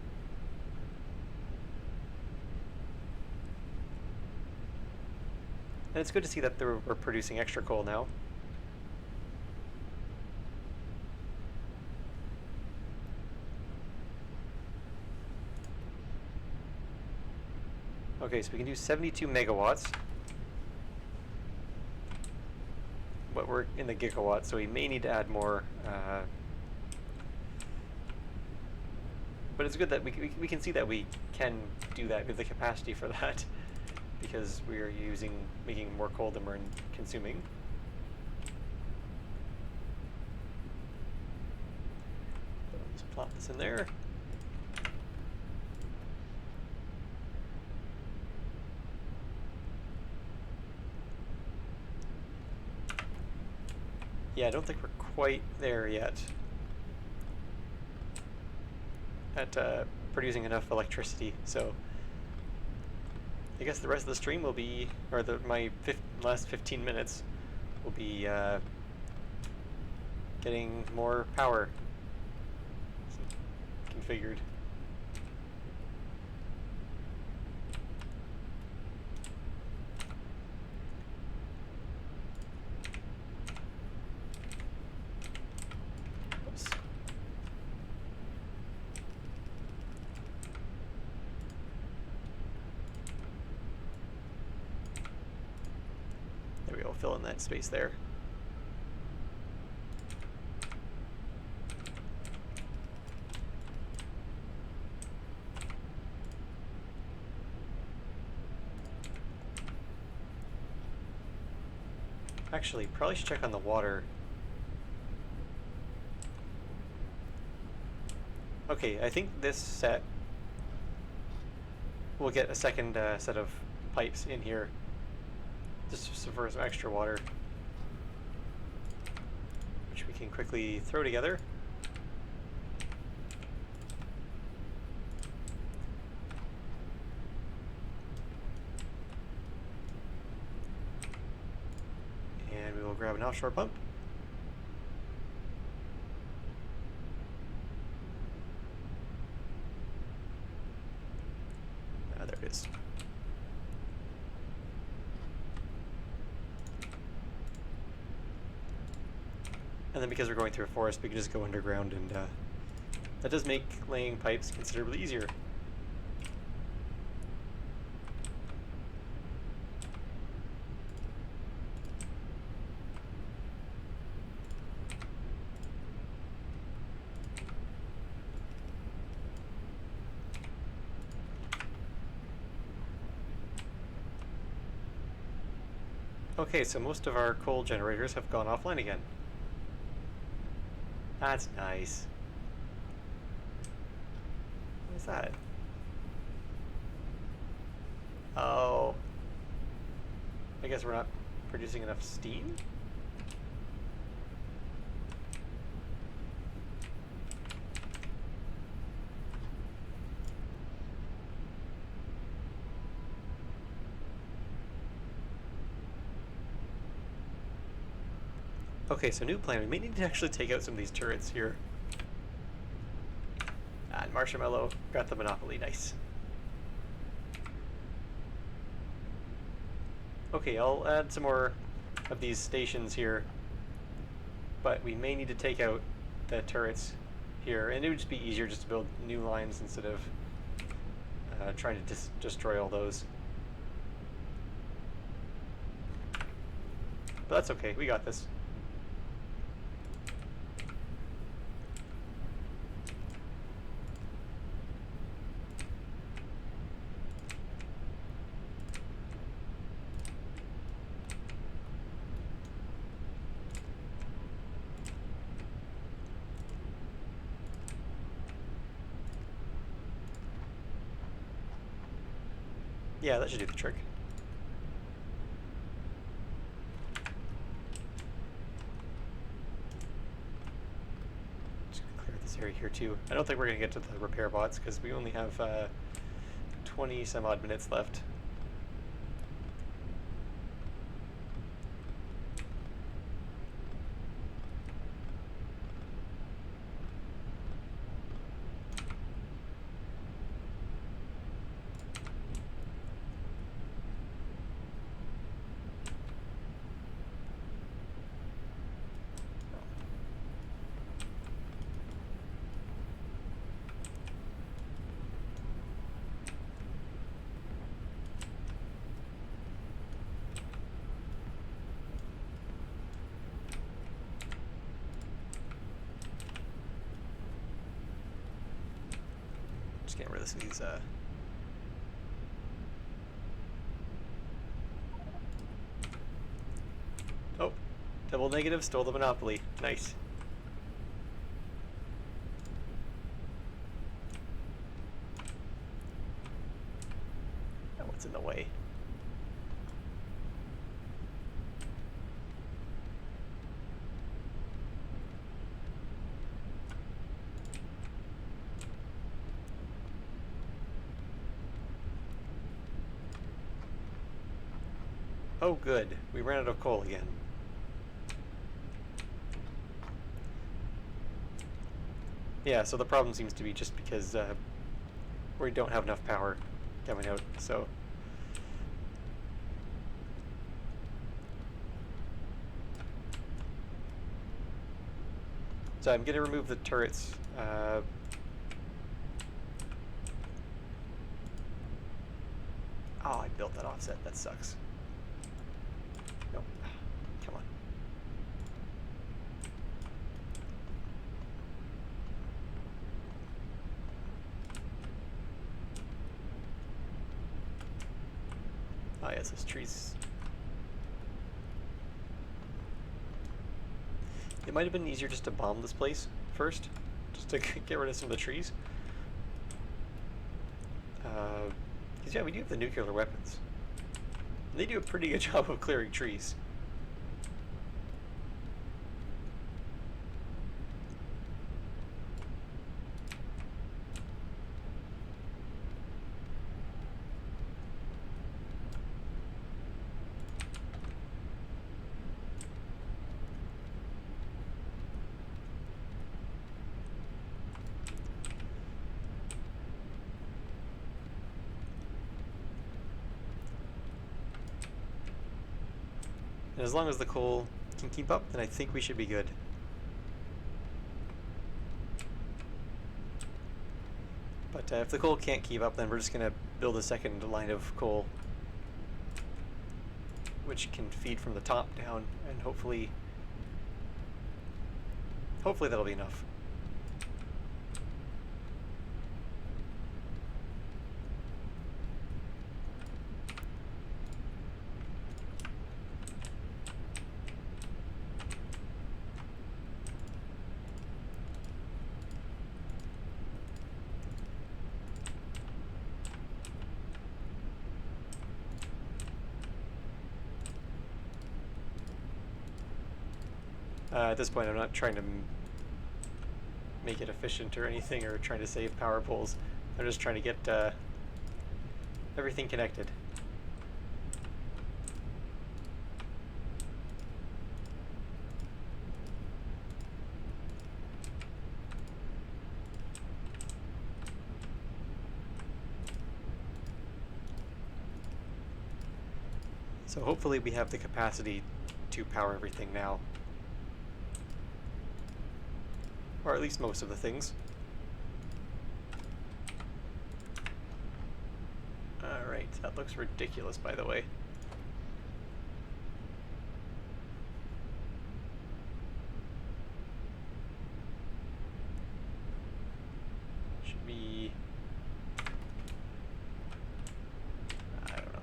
And it's good to see that we're producing extra coal now. Okay, so we can do 72 megawatts. But we're in the gigawatts, so we may need to add more. But it's good that we can see that we can do that. We have the capacity for that because we are making more coal than we're consuming. So let's plop this in there. Yeah, I don't think we're quite there yet at producing enough electricity, so I guess the rest of the stream will be, or my last 15 minutes will be getting more power configured. There we go, fill in that space there. Actually, probably should check on the water. Okay, I think this set will get a second set of pipes in here just for some extra water, which we can quickly throw together. And we will grab an offshore pump. There it is. And then because we're going through a forest, we can just go underground, and that does make laying pipes considerably easier. Okay, so most of our coal generators have gone offline again. That's nice. What is that? Oh. I guess we're not producing enough steam? Okay, so new plan. We may need to actually take out some of these turrets here. And Marshmallow got the monopoly. Nice. Okay, I'll add some more of these stations here, but we may need to take out the turrets here, and it would just be easier just to build new lines instead of trying to destroy all those. But that's okay, we got this. Yeah, that should do the trick. Just clear this area here too. I don't think we're going to get to the repair bots because we only have 20 some odd minutes left. Just getting rid of these Oh, double negative, stole the monopoly. Nice. Oh, what's in the way? Oh good, we ran out of coal again. Yeah, so the problem seems to be just because we don't have enough power coming out, so... So I'm going to remove the turrets. Oh, I built that offset, that sucks. Nope. Come on. Oh yes, those trees. It might have been easier just to bomb this place first, just to get rid of some of the trees. Because yeah, we do have the nuclear weapons. They do a pretty good job of clearing trees. And as long as the coal can keep up, then I think we should be good. But if the coal can't keep up, then we're just going to build a second line of coal, which can feed from the top down, and hopefully that'll be enough. At this point, I'm not trying to make it efficient or anything, or trying to save power poles. I'm just trying to get everything connected. So hopefully we have the capacity to power everything now. Or at least most of the things. Alright, that looks ridiculous, by the way. Should be... I don't know.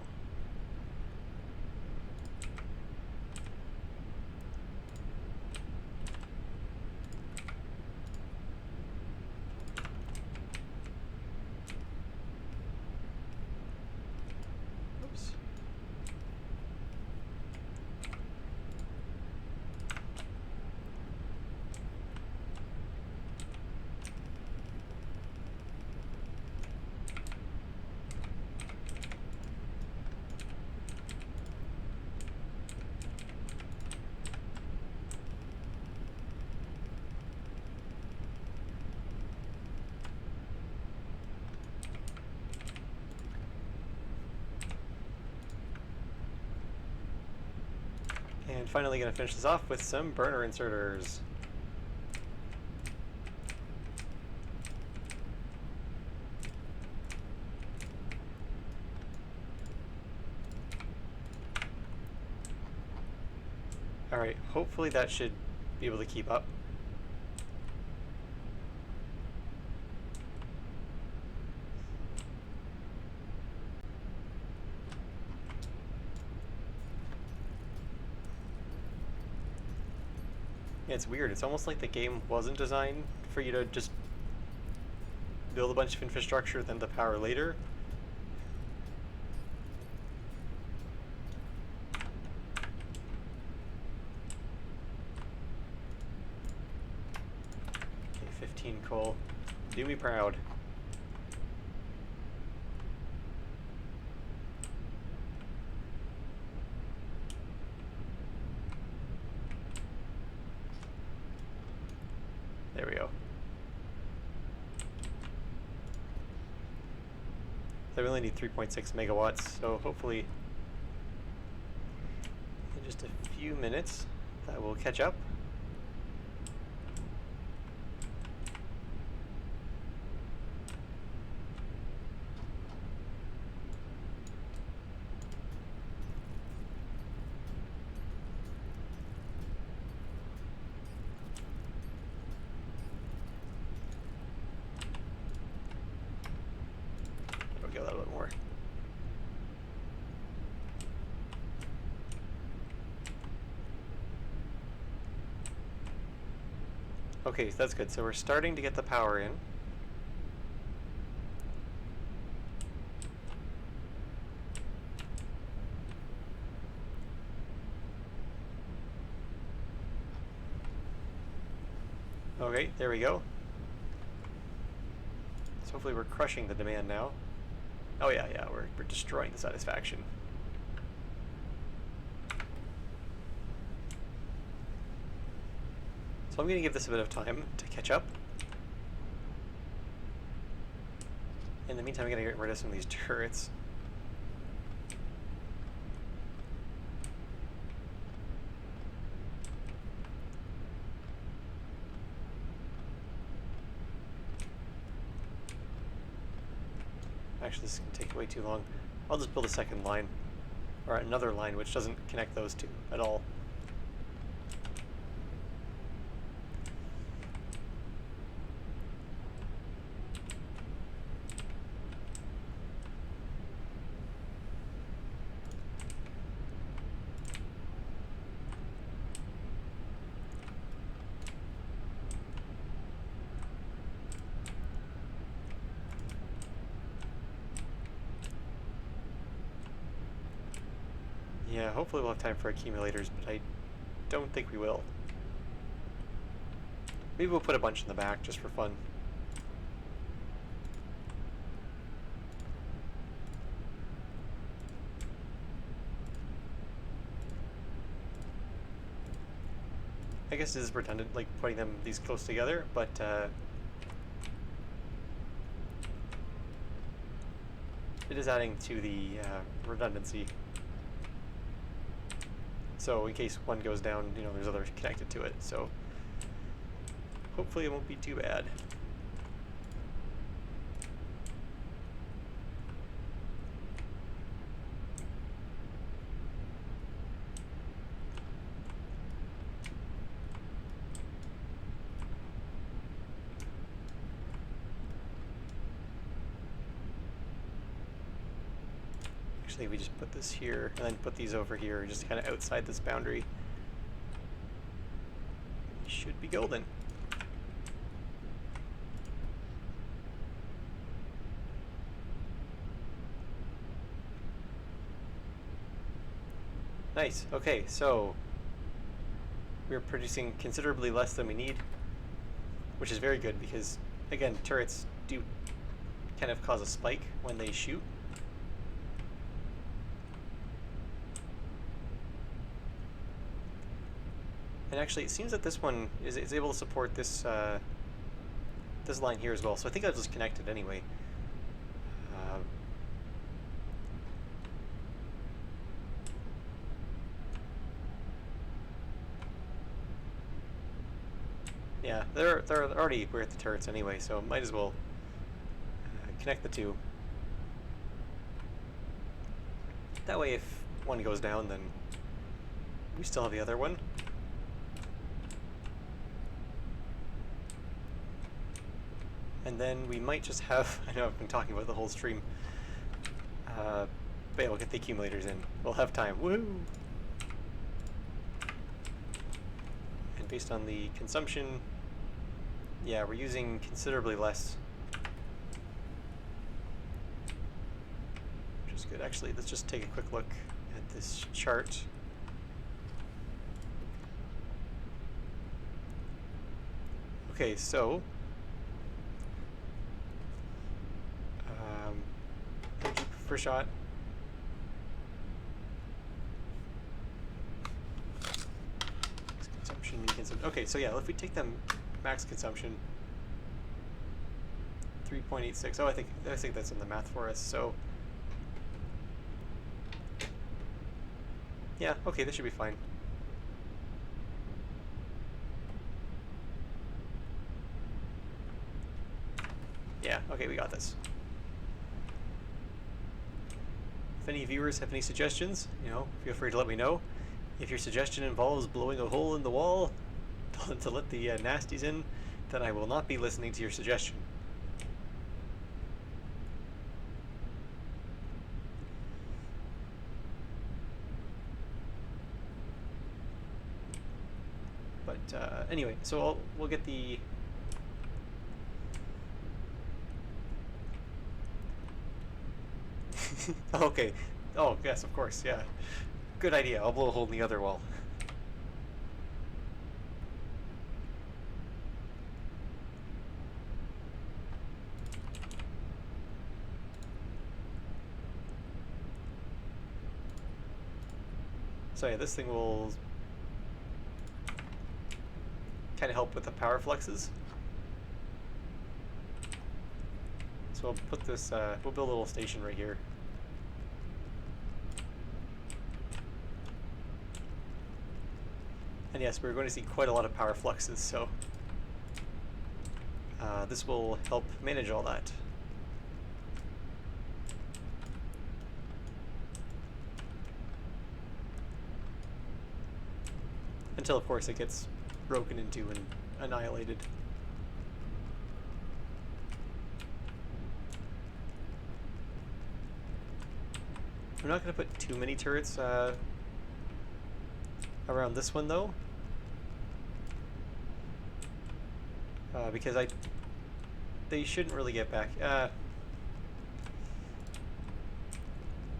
Oops. And finally going to finish this off with some burner inserters. Alright, hopefully that should be able to keep up. Yeah, it's weird. It's almost like the game wasn't designed for you to just build a bunch of infrastructure, then to power later. Okay, 15 coal. Do me proud. There we go. So we only need 3.6 megawatts, so hopefully in just a few minutes that will catch up. There we go, a little bit more. Okay, so that's good. So we're starting to get the power in. Okay, there we go. So hopefully we're crushing the demand now. Oh yeah, we're destroying the satisfaction. So I'm going to give this a bit of time to catch up. In the meantime, I'm going to get rid of some of these turrets. Actually, this is going to take way too long. I'll just build a second line, or another line which doesn't connect those two at all. Yeah, hopefully we'll have time for accumulators, but I don't think we will. Maybe we'll put a bunch in the back just for fun. I guess it is redundant, like putting them these close together, but it is adding to the redundancy. So in case one goes down, you know, there's others connected to it. So hopefully it won't be too bad. Actually, we just put this here and then put these over here, just kind of outside this boundary. Should be golden. Nice. Okay, so we're producing considerably less than we need, which is very good because, again, turrets do kind of cause a spike when they shoot. And actually, it seems that this one is able to support this this line here as well. So I think I'll just connect it anyway. Yeah, they're already we're at the turrets anyway, so might as well connect the two. That way, if one goes down, then we still have the other one. And then we might just have, I know I've been talking about the whole stream, but yeah, we'll get the accumulators in. We'll have time. Woo! And based on the consumption, yeah, we're using considerably less. Which is good. Actually, let's just take a quick look at this chart. Okay, so per shot. Consumption, okay, so yeah, if we take them max consumption 3.86. Oh, I think that's in the math for us. So yeah, okay, this should be fine. Yeah, okay, we got this. If any viewers have any suggestions, you know, feel free to let me know. If your suggestion involves blowing a hole in the wall to let the nasties in, then I will not be listening to your suggestion. But anyway, so we'll get the okay. Oh, yes, of course, yeah. Good idea. I'll blow a hole in the other wall. So yeah, this thing will kind of help with the power fluxes. So we'll put this, we'll build a little station right here. And yes, we're going to see quite a lot of power fluxes, so this will help manage all that. Until, of course, it gets broken into and annihilated. I'm not going to put too many turrets around this one, though. Because they shouldn't really get back.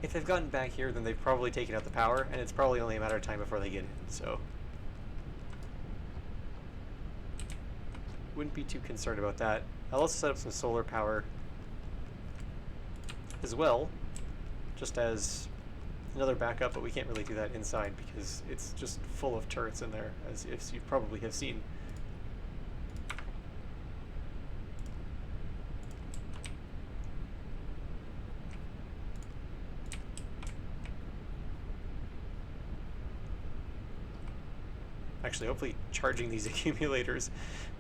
If they've gotten back here, then they've probably taken out the power, and it's probably only a matter of time before they get in, so wouldn't be too concerned about that. I'll also set up some solar power as well, just as another backup, but we can't really do that inside because it's just full of turrets in there, as you probably have seen. Actually, hopefully charging these accumulators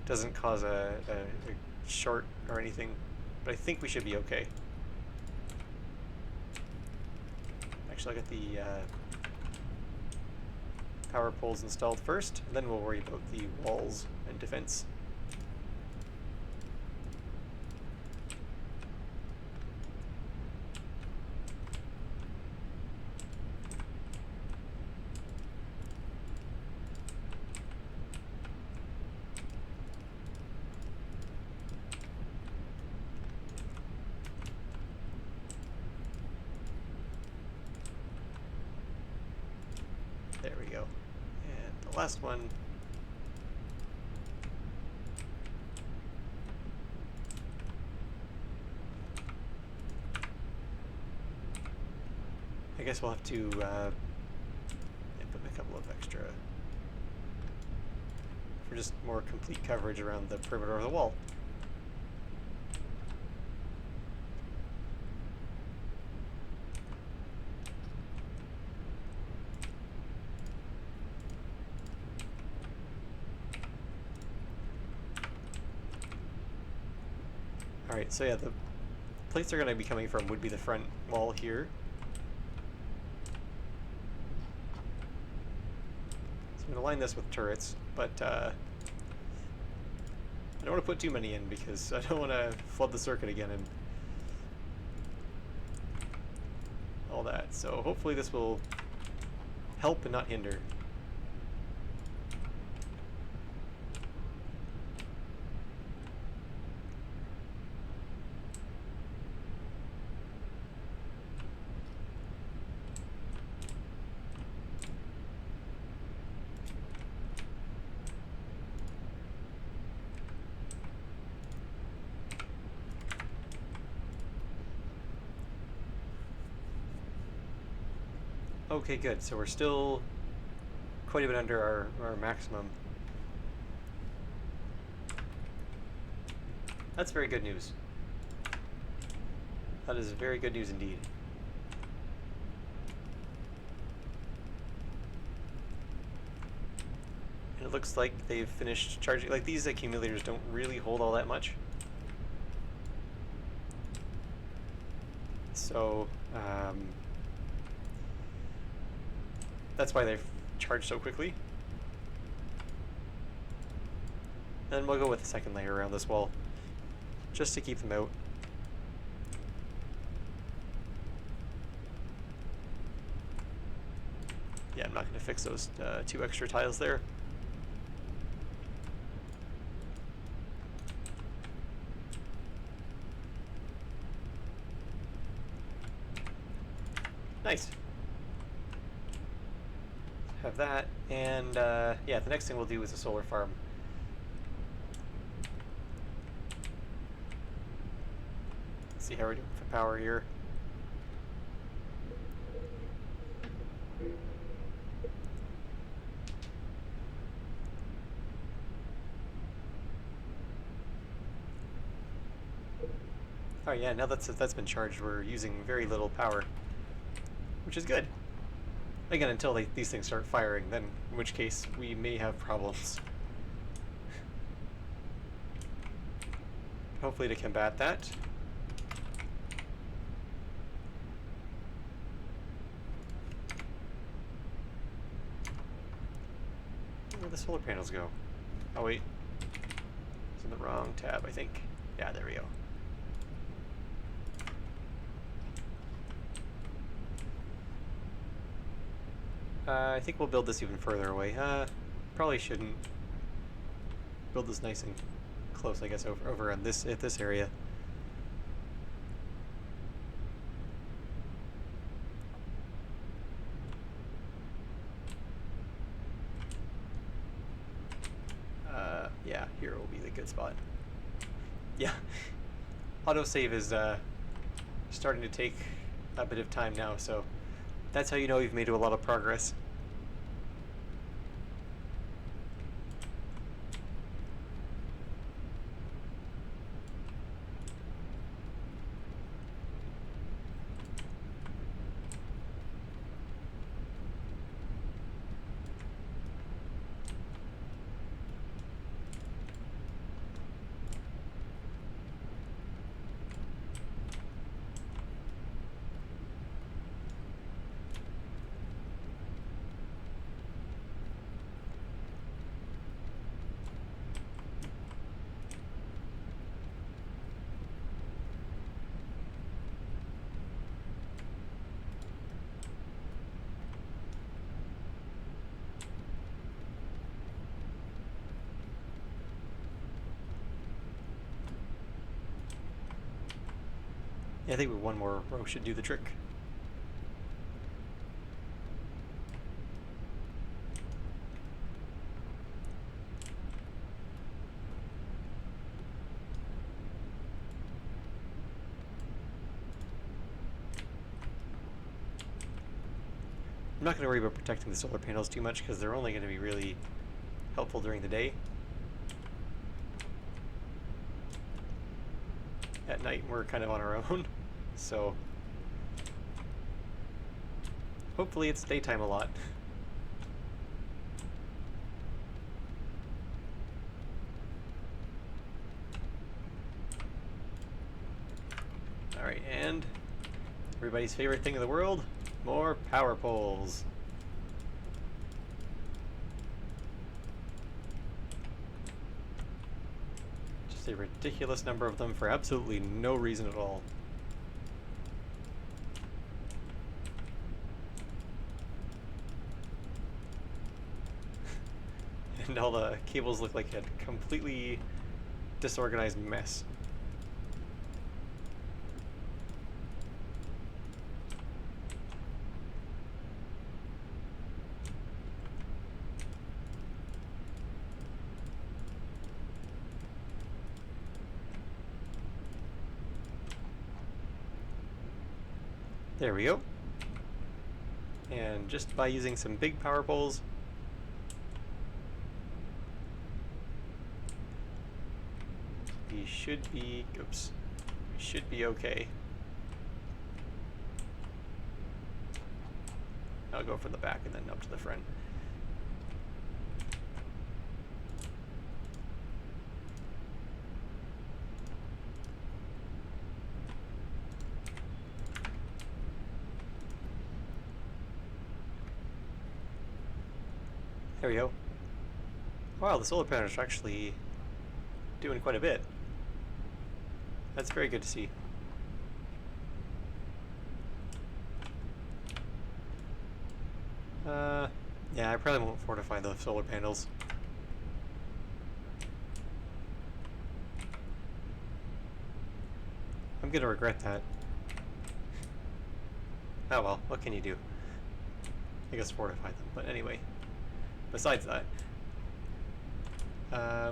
doesn't cause a short or anything, but I think we should be okay. Actually, I'll get the power poles installed first, and then we'll worry about the walls and defense. There we go. And the last one. I guess we'll have to put a couple of extra for just more complete coverage around the perimeter of the wall. Alright, so yeah, the place they're going to be coming from would be the front wall here. So I'm going to line this with turrets, but I don't want to put too many in because I don't want to flood the circuit again and all that. So hopefully this will help and not hinder. Okay, good. So we're still quite a bit under our maximum. That's very good news. That is very good news indeed. And it looks like they've finished charging. Like, these accumulators don't really hold all that much. So, that's why they've charged so quickly. And we'll go with the second layer around this wall, just to keep them out. Yeah, I'm not going to fix those 2 extra tiles there. Nice. Have that, and yeah, the next thing we'll do is a solar farm. Let's see how we're doing for power here. Oh yeah, now that's been charged, we're using very little power, which is good. Again, until these things start firing, then in which case we may have problems. Hopefully to combat that. Where'd the solar panels go? Oh wait, it's in the wrong tab, I think. Yeah, there we go. I think we'll build this even further away. Probably shouldn't build this nice and close, I guess, over on this area. Yeah, here will be the good spot. Yeah, autosave is starting to take a bit of time now, so that's how you know you've made a lot of progress. Yeah, I think one more row should do the trick. I'm not going to worry about protecting the solar panels too much because they're only going to be really helpful during the day. At night we're kind of on our own, so hopefully it's daytime a lot. Alright, and everybody's favorite thing in the world, more power poles. Just a ridiculous number of them for absolutely no reason at all. And all the cables look like a completely disorganized mess. There we go. And just by using some big power poles, we should be, oops, we should be okay. I'll go from the back and then up to the front. There we go. Wow, the solar panels are actually doing quite a bit. That's very good to see. Yeah, I probably won't fortify the solar panels. I'm gonna regret that. Oh well, what can you do? I guess fortify them, but anyway. Besides that, so I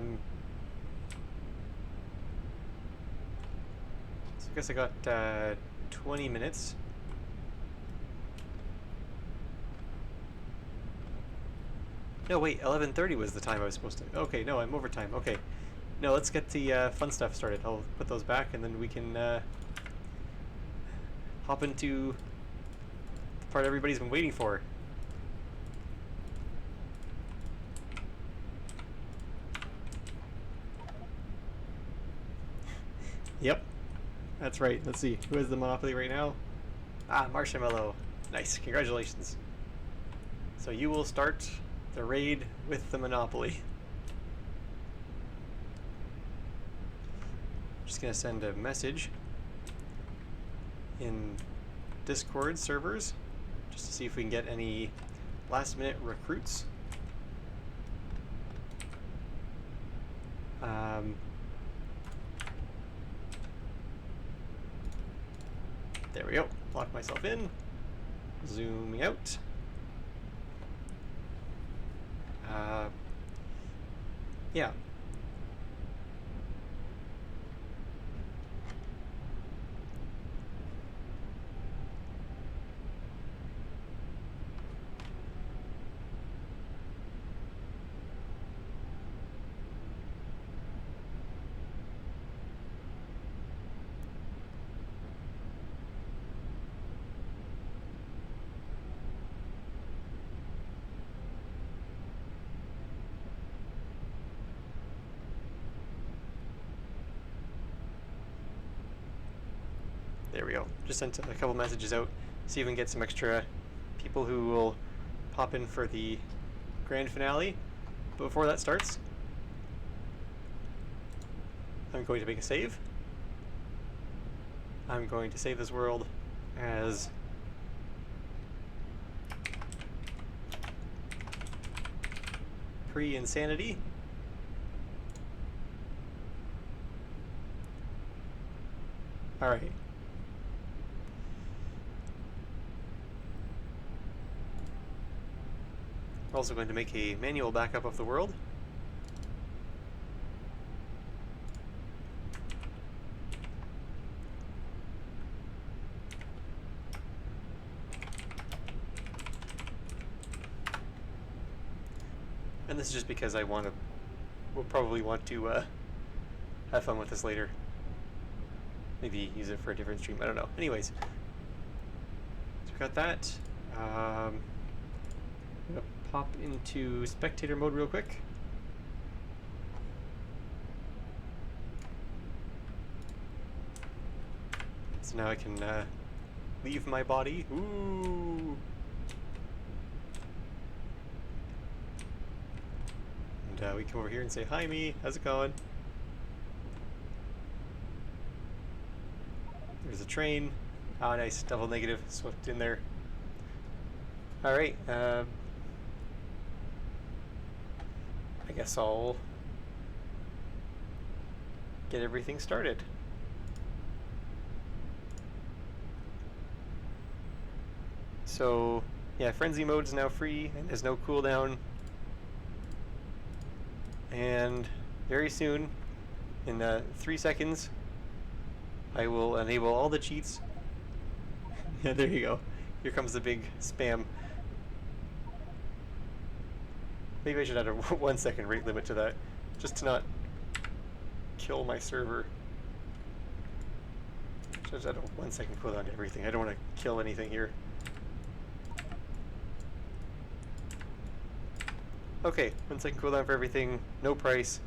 guess I got 20 minutes. No, wait, 11:30 was the time I was supposed to. Okay, no, I'm overtime. Okay, no, let's get the fun stuff started. I'll put those back, and then we can hop into the part everybody's been waiting for. Yep, that's right. Let's see, who has the monopoly right now? Ah, Marshmallow. Nice, congratulations. So you will start the raid with the monopoly. Just gonna send a message in Discord servers just to see if we can get any last minute recruits. There we go. Lock myself in. Zooming out. Yeah. There we go. Just sent a couple messages out, see if we can get some extra people who will pop in for the grand finale. But before that starts, I'm going to make a save. I'm going to save this world as pre-insanity. Alright. We're also going to make a manual backup of the world. And this is just because we'll probably want to have fun with this later. Maybe use it for a different stream, I don't know. Anyways, so we got that. I'm gonna pop into spectator mode real quick. So now I can leave my body. Ooh! And we come over here and say, "Hi, me. How's it going?" There's a train. Oh, nice. Double negative swept in there. Alright. I guess I'll get everything started. So, yeah, Frenzy mode is now free and there's no cooldown. And very soon, in 3 seconds, I will enable all the cheats. Yeah, there you go. Here comes the big spam. Maybe I should add a 1 second rate limit to that, just to not kill my server. Just add a 1 second cooldown to everything. I don't want to kill anything here. Okay, 1 second cooldown for everything, no price.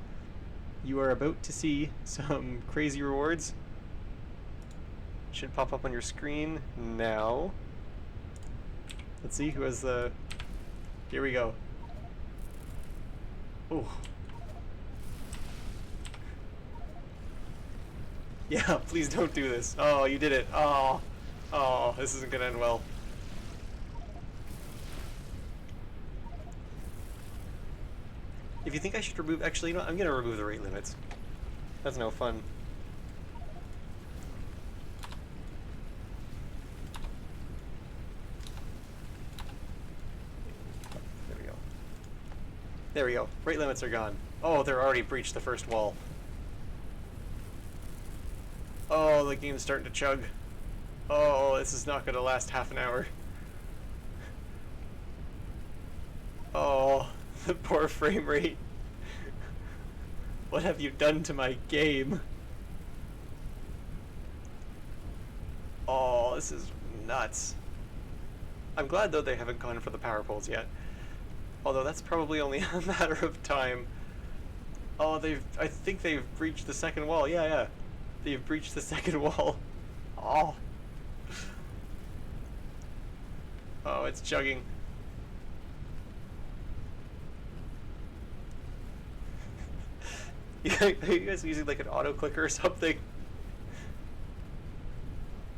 You are about to see some crazy rewards. Should pop up on your screen now. Let's see who has the... Here we go. Oh. Yeah, please don't do this. Oh, you did it. Oh. Oh, this isn't gonna end well. If you think I should remove... Actually, you know what? I'm gonna remove the rate limits. That's no fun. There we go. Rate limits are gone. Oh, they're already breached the first wall. Oh, the game's starting to chug. Oh, this is not going to last half an hour. Oh, the poor frame rate. What have you done to my game? Oh, this is nuts. I'm glad, though, they haven't gone for the power poles yet. Although that's probably only a matter of time. Oh, I think they've breached the second wall. Yeah, yeah. They've breached the second wall. Oh. Oh, it's chugging. Are you guys using like an auto clicker or something?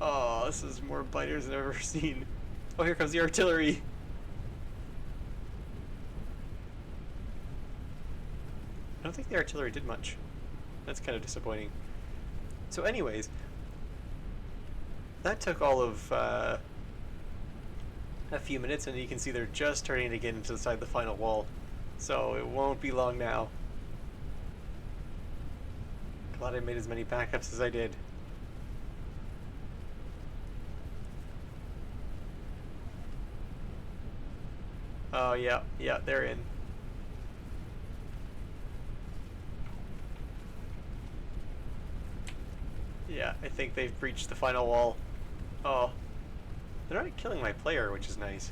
Oh, this is more biters than I've ever seen. Oh, here comes the artillery. I don't think the artillery did much. That's kind of disappointing. So anyways, that took all of a few minutes, and you can see they're just turning to get inside the final wall. So it won't be long now. Glad I made as many backups as I did. Oh yeah, yeah, they're in. Yeah, I think they've breached the final wall. Oh. They're not killing my player, which is nice.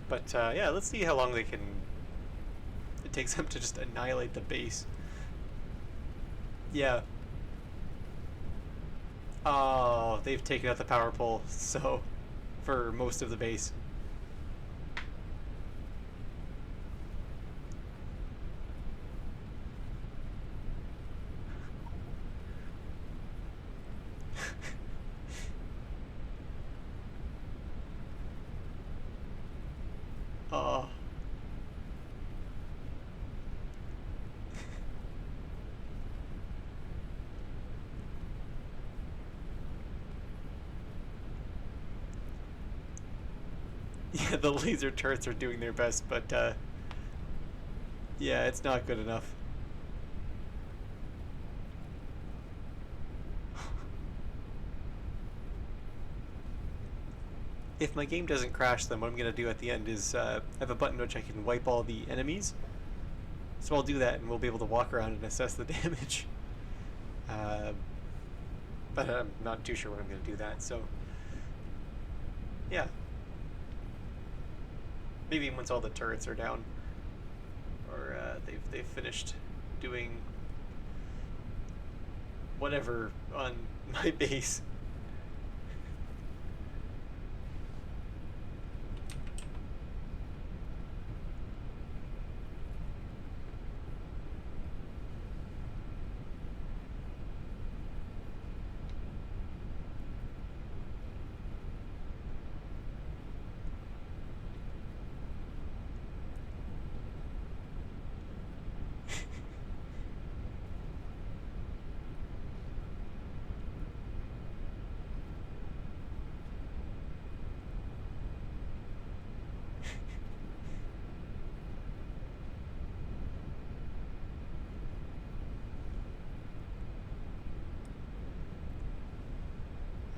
But yeah, let's see how long it takes them to just annihilate the base. Yeah. Oh, they've taken out the power pole, so for most of the base. Oh. Yeah, the laser turrets are doing their best, but yeah, it's not good enough. If my game doesn't crash, then what I'm going to do at the end is I have a button which I can wipe all the enemies. So I'll do that, and we'll be able to walk around and assess the damage. Uh, but I'm not too sure when I'm going to do that, so yeah. Maybe once all the turrets are down, or they've finished doing whatever on my base.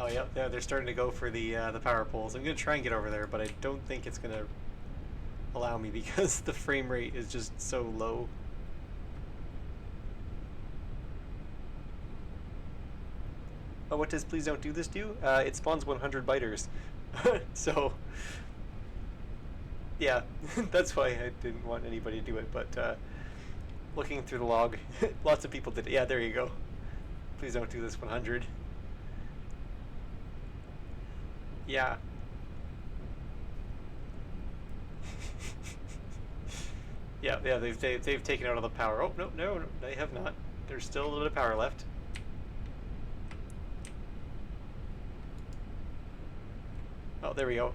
Oh yep, yeah, they're starting to go for the power poles. I'm gonna try and get over there, but I don't think it's gonna allow me because the frame rate is just so low. Oh, what does please don't do this do? It spawns 100 biters. So, yeah, that's why I didn't want anybody to do it, but looking through the log, lots of people did it. Yeah, there you go. Please don't do this 100. Yeah. Yeah, they've taken out all the power. Oh, no, they have not. There's still a little bit of power left. Oh, there we go.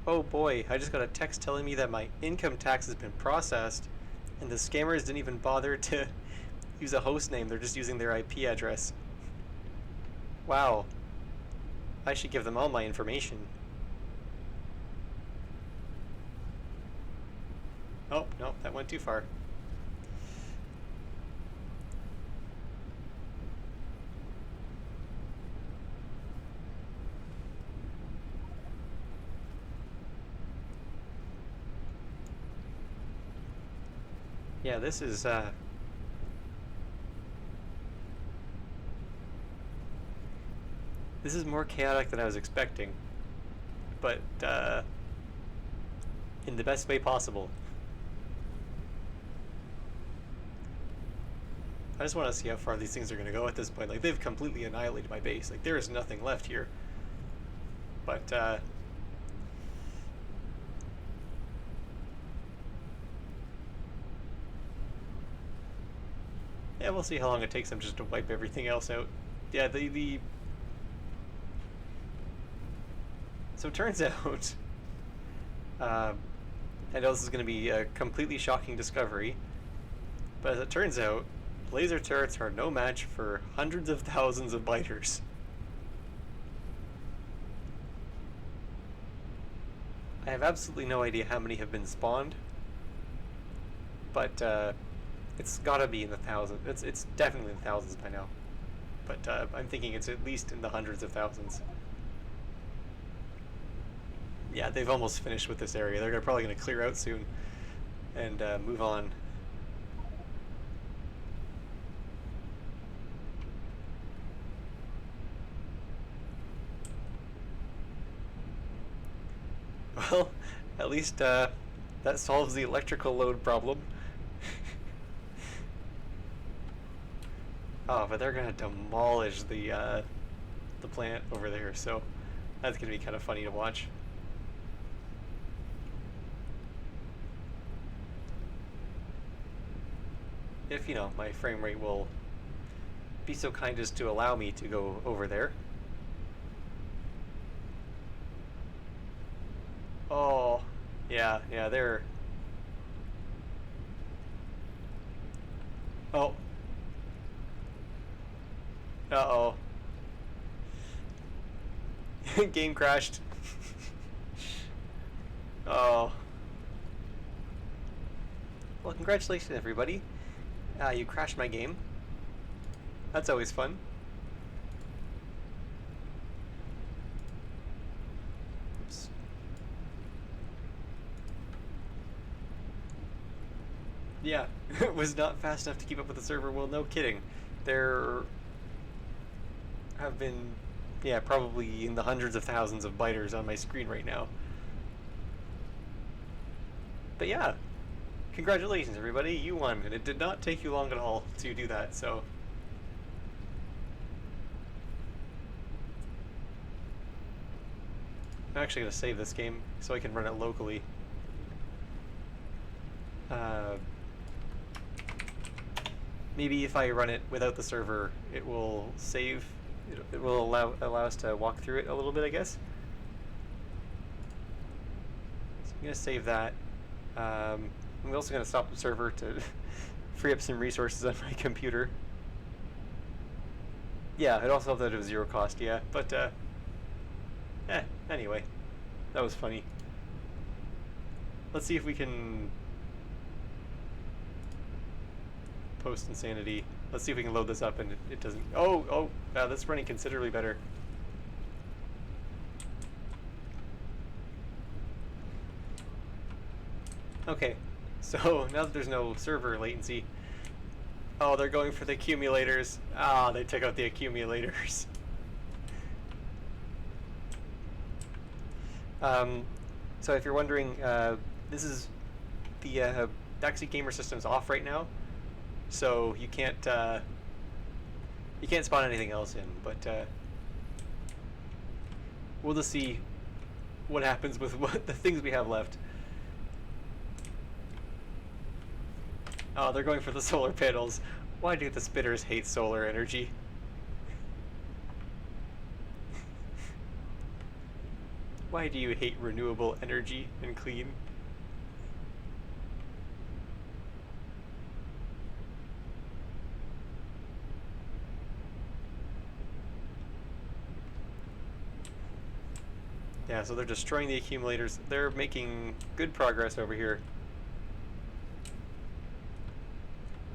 Oh boy, I just got a text telling me that my income tax has been processed, and the scammers didn't even bother to use a host name, they're just using their IP address. Wow. I should give them all my information. Oh, no, that went too far. Yeah, this is more chaotic than I was expecting, but in the best way possible. I just want to see how far these things are going to go at this point. Like, they've completely annihilated my base. Like, there is nothing left here. But, yeah, we'll see how long it takes them just to wipe everything else out. Yeah, So it turns out, I know this is going to be a completely shocking discovery, but as it turns out, laser turrets are no match for hundreds of thousands of biters. I have absolutely no idea how many have been spawned, but it's gotta be in the thousands. It's definitely in the thousands by now, but I'm thinking it's at least in the hundreds of thousands. Yeah, they've almost finished with this area. They're probably going to clear out soon and move on. Well, at least that solves the electrical load problem. Oh, but they're gonna demolish the plant over there, so that's gonna be kind of funny to watch. If, my frame rate will be so kind as to allow me to go over there. Yeah, yeah, they're... Oh. Uh-oh. Game crashed. Oh. Well, congratulations, everybody. You crashed my game. That's always fun. Oops. Yeah, it was not fast enough to keep up with the server. Well, no kidding. There have been, yeah, probably in the hundreds of thousands of biters on my screen right now. But yeah, congratulations, everybody. You won, and it did not take you long at all to do that, so... I'm actually going to save this game so I can run it locally. Maybe if I run it without the server, it will save. It will allow us to walk through it a little bit, I guess. So I'm going to save that. I'm also going to stop the server to free up some resources on my computer. Yeah, I'd also love that it was 0 cost, yeah. But, anyway. That was funny. Let's see if we can... Post insanity. Let's see if we can load this up and it doesn't... Oh, that's running considerably better. Okay, so now that there's no server latency... Oh, they're going for the accumulators. Ah, they took out the accumulators. So if you're wondering, this is the backseat gamer system's off right now, so you can't spawn anything else in. But we'll just see what happens with what the things we have left. Oh, they're going for the solar panels. Why do the spitters hate solar energy? Why do you hate renewable energy and clean? Yeah, so they're destroying the accumulators. They're making good progress over here.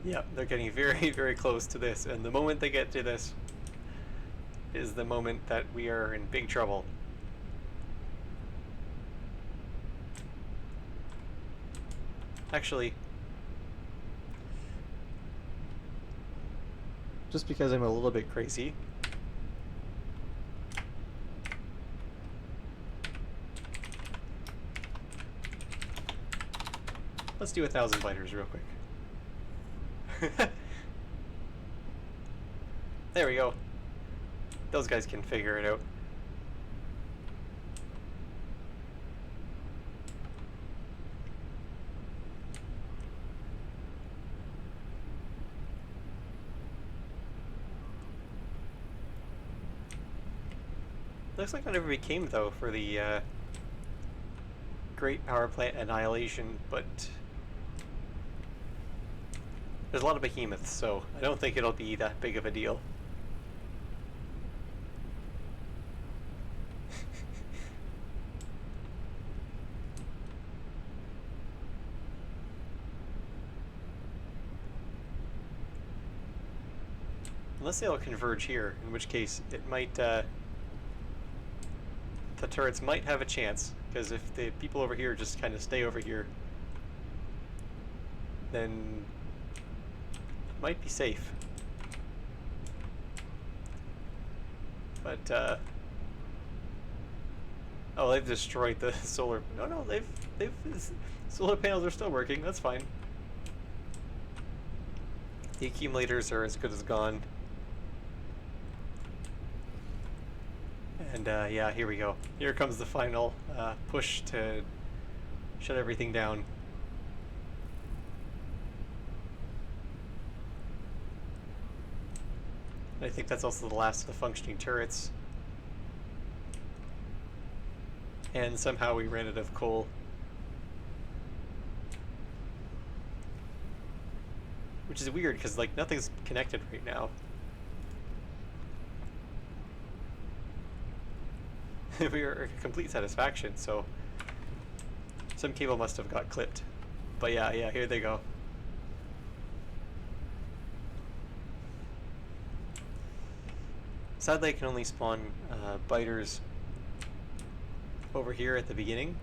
Yep, they're getting very, very close to this, and the moment they get to this is the moment that we are in big trouble. Actually, just because I'm a little bit crazy, let's do 1,000 biters real quick. There we go. Those guys can figure it out. Looks like not everybody came though for the Great Power Plant Annihilation, but there's a lot of behemoths, so I don't think it'll be that big of a deal. Unless they'll converge here, in which case it might, the turrets might have a chance, because if the people over here just kind of stay over here, then it might be safe. But, oh, they've destroyed the solar... No, they've... Solar panels are still working, that's fine. The accumulators are as good as gone. And yeah, here we go. Here comes the final push to shut everything down. I think that's also the last of the functioning turrets. And somehow we ran out of coal. which is weird because like nothing's connected right now. We are a complete satisfaction, so some cable must have got clipped. But yeah, here they go. Sadly, I can only spawn biters over here at the beginning.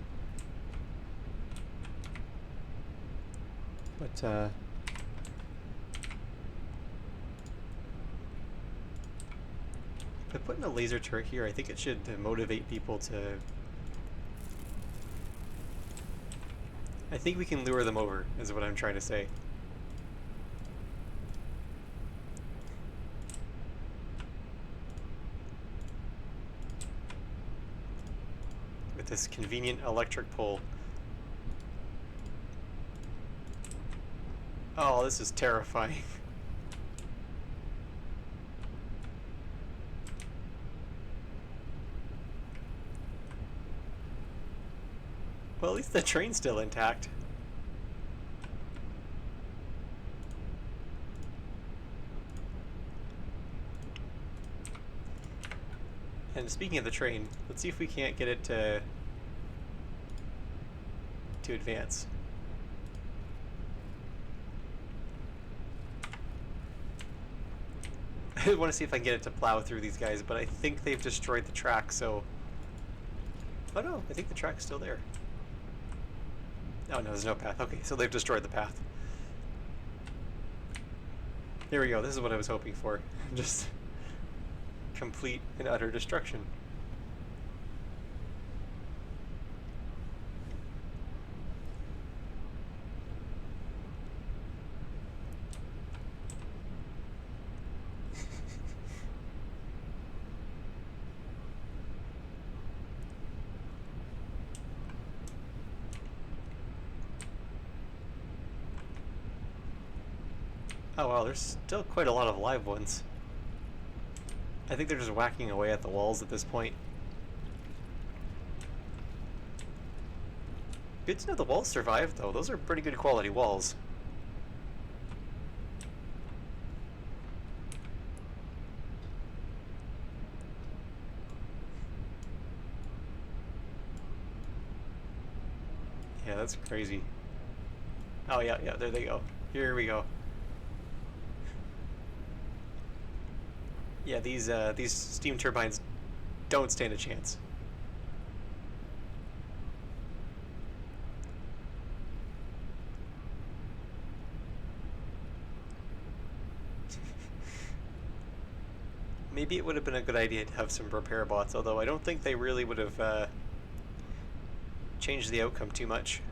But by putting a laser turret here, I think it should motivate people to... I think we can lure them over, is what I'm trying to say. With this convenient electric pole. Oh, this is terrifying. Well, at least the train's still intact. And speaking of the train, let's see if we can't get it to advance. I want to see if I can get it to plow through these guys, but I think they've destroyed the track, so... Oh no, I think the track's still there. Oh no, there's no path. Okay, so they've destroyed the path. Here we go, this is what I was hoping for. Just complete and utter destruction. Oh wow, there's still quite a lot of live ones. I think they're just whacking away at the walls at this point. Good to know the walls survived though, those are pretty good quality walls. Yeah, that's crazy. Oh yeah, there they go. Here we go. Yeah, these steam turbines don't stand a chance. Maybe it would have been a good idea to have some repair bots, although I don't think they really would have changed the outcome too much.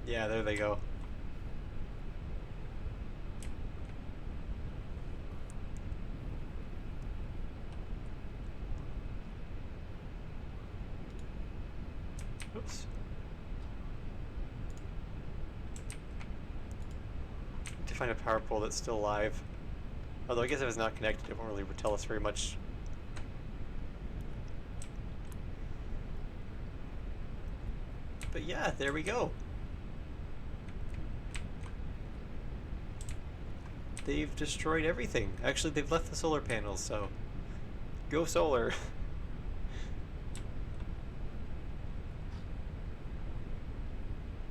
Yeah, there they go. Oops. To find a power pole that's still live. Although I guess if it's not connected, it won't really tell us very much. But yeah, there we go. They've destroyed everything. Actually, they've left the solar panels, so go solar.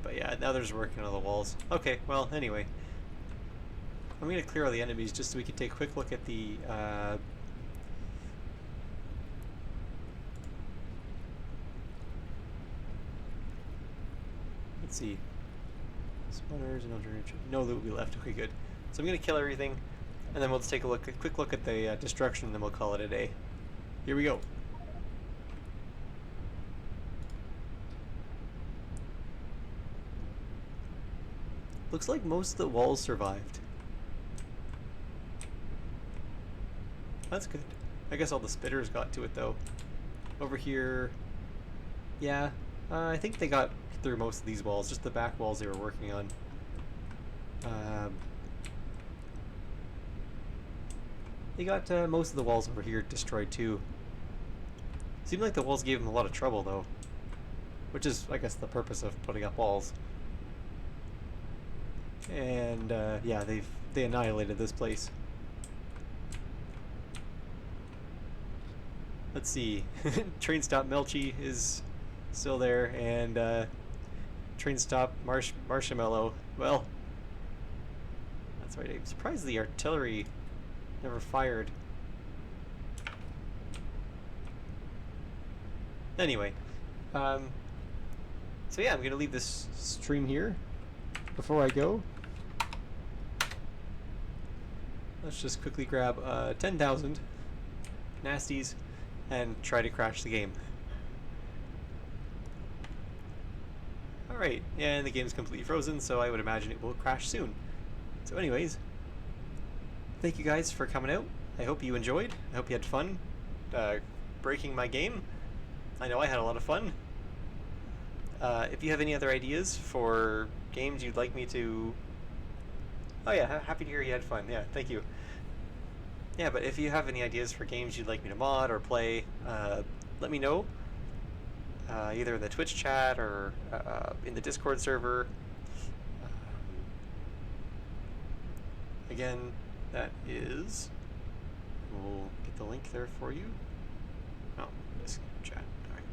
But yeah, now they're just working on the walls. Okay, well, anyway. I'm going to clear all the enemies just so we can take a quick look at the... let's see. Spawners and no loot will be left. Okay, good. So I'm going to kill everything, and then we'll just take a quick look at the destruction, and then we'll call it a day. Here we go. Looks like most of the walls survived. That's good. I guess all the spitters got to it, though. Over here... Yeah, I think they got through most of these walls, just the back walls they were working on. They got most of the walls over here destroyed too. Seemed like the walls gave them a lot of trouble though, which is, I guess, the purpose of putting up walls. And yeah, they annihilated this place. Let's see. Train stop Melchi is still there, and train stop Marshmallow. Well, that's right. I'm surprised the artillery never fired. Anyway, so yeah, I'm gonna leave this stream here. Before I go, let's just quickly grab 10,000 nasties and try to crash the game. Alright, and the game's completely frozen, so I would imagine it will crash soon. So anyways, thank you guys for coming out. I hope you enjoyed. I hope you had fun breaking my game. I know I had a lot of fun. If you have any other ideas for games you'd like me to... Oh yeah, happy to hear you had fun. Yeah, thank you. Yeah, but if you have any ideas for games you'd like me to mod or play, let me know. Either in the Twitch chat or in the Discord server. Again, that is... We'll get the link there for you. Oh, this chat. All right.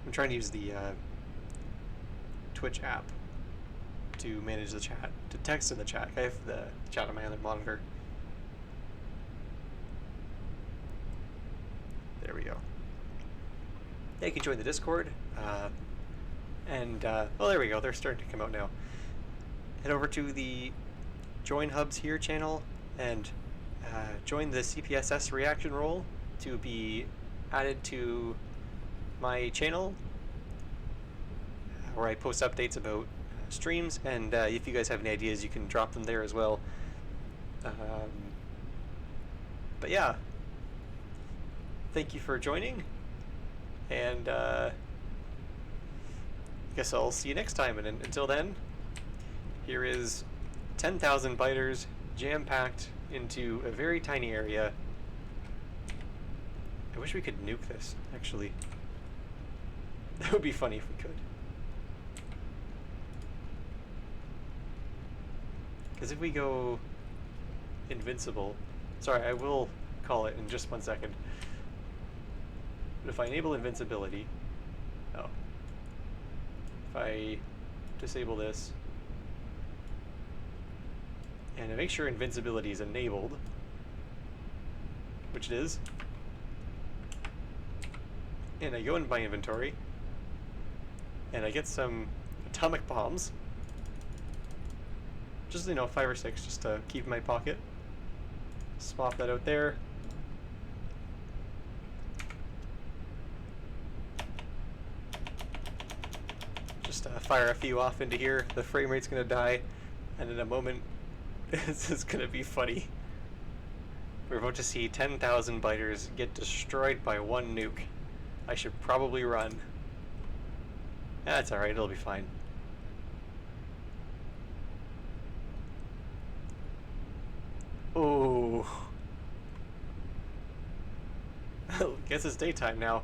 I'm trying to use the Twitch app to manage the chat, to text in the chat. I have the chat on my other monitor. There we go. Yeah, you can join the Discord. Well, there we go. They're starting to come out now. Head over to the Join Hubs Here channel and join the CPSS reaction role to be added to my channel where I post updates about streams, and if you guys have any ideas, you can drop them there as well. But yeah, thank you for joining, and I guess I'll see you next time, and until then, here is 10,000 biters jam-packed into a very tiny area. I wish we could nuke this, actually. That would be funny if we could. Because if we go invincible... Sorry, I will call it in just 1 second. But if I enable invincibility... Oh. If I disable this... And I make sure invincibility is enabled, which it is, and I go into my inventory, and I get some atomic bombs, just, 5 or 6, just to keep in my pocket. Swap that out there. Just fire a few off into here. The frame rate's gonna die, and in a moment, this is gonna be funny. We're about to see 10,000 biters get destroyed by one nuke. I should probably run. That's alright, it'll be fine. Oh. Guess it's daytime now.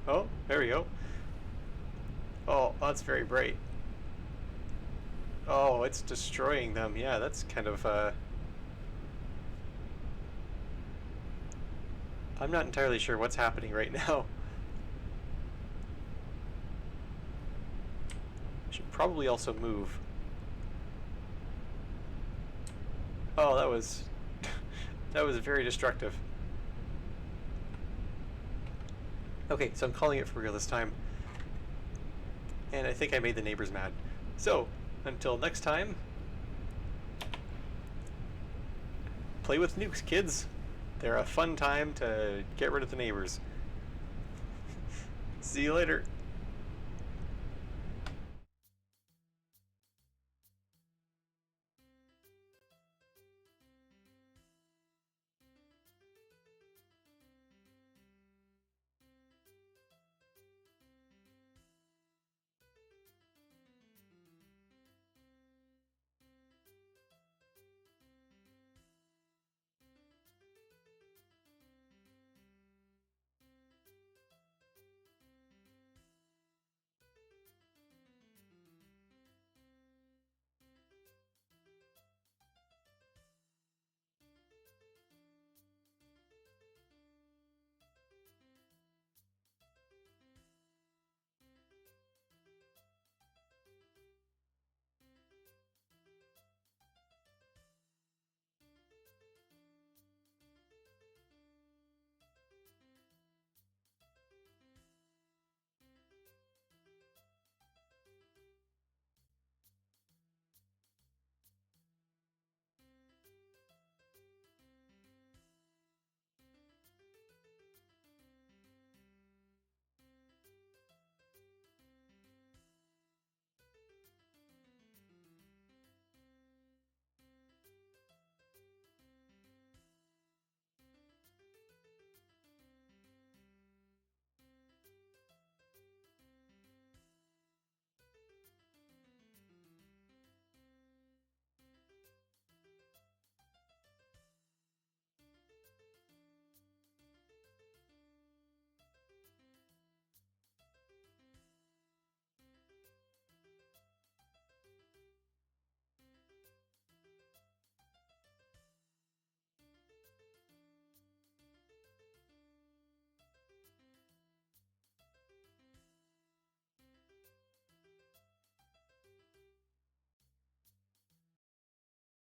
Oh, there we go. Oh, that's very bright. Oh, it's destroying them. Yeah, that's kind of, I'm not entirely sure what's happening right now. Should probably also move. Oh, that was... that was very destructive. Okay, so I'm calling it for real this time. And I think I made the neighbors mad. So, until next time, play with nukes, kids. They're a fun time to get rid of the neighbors. See you later.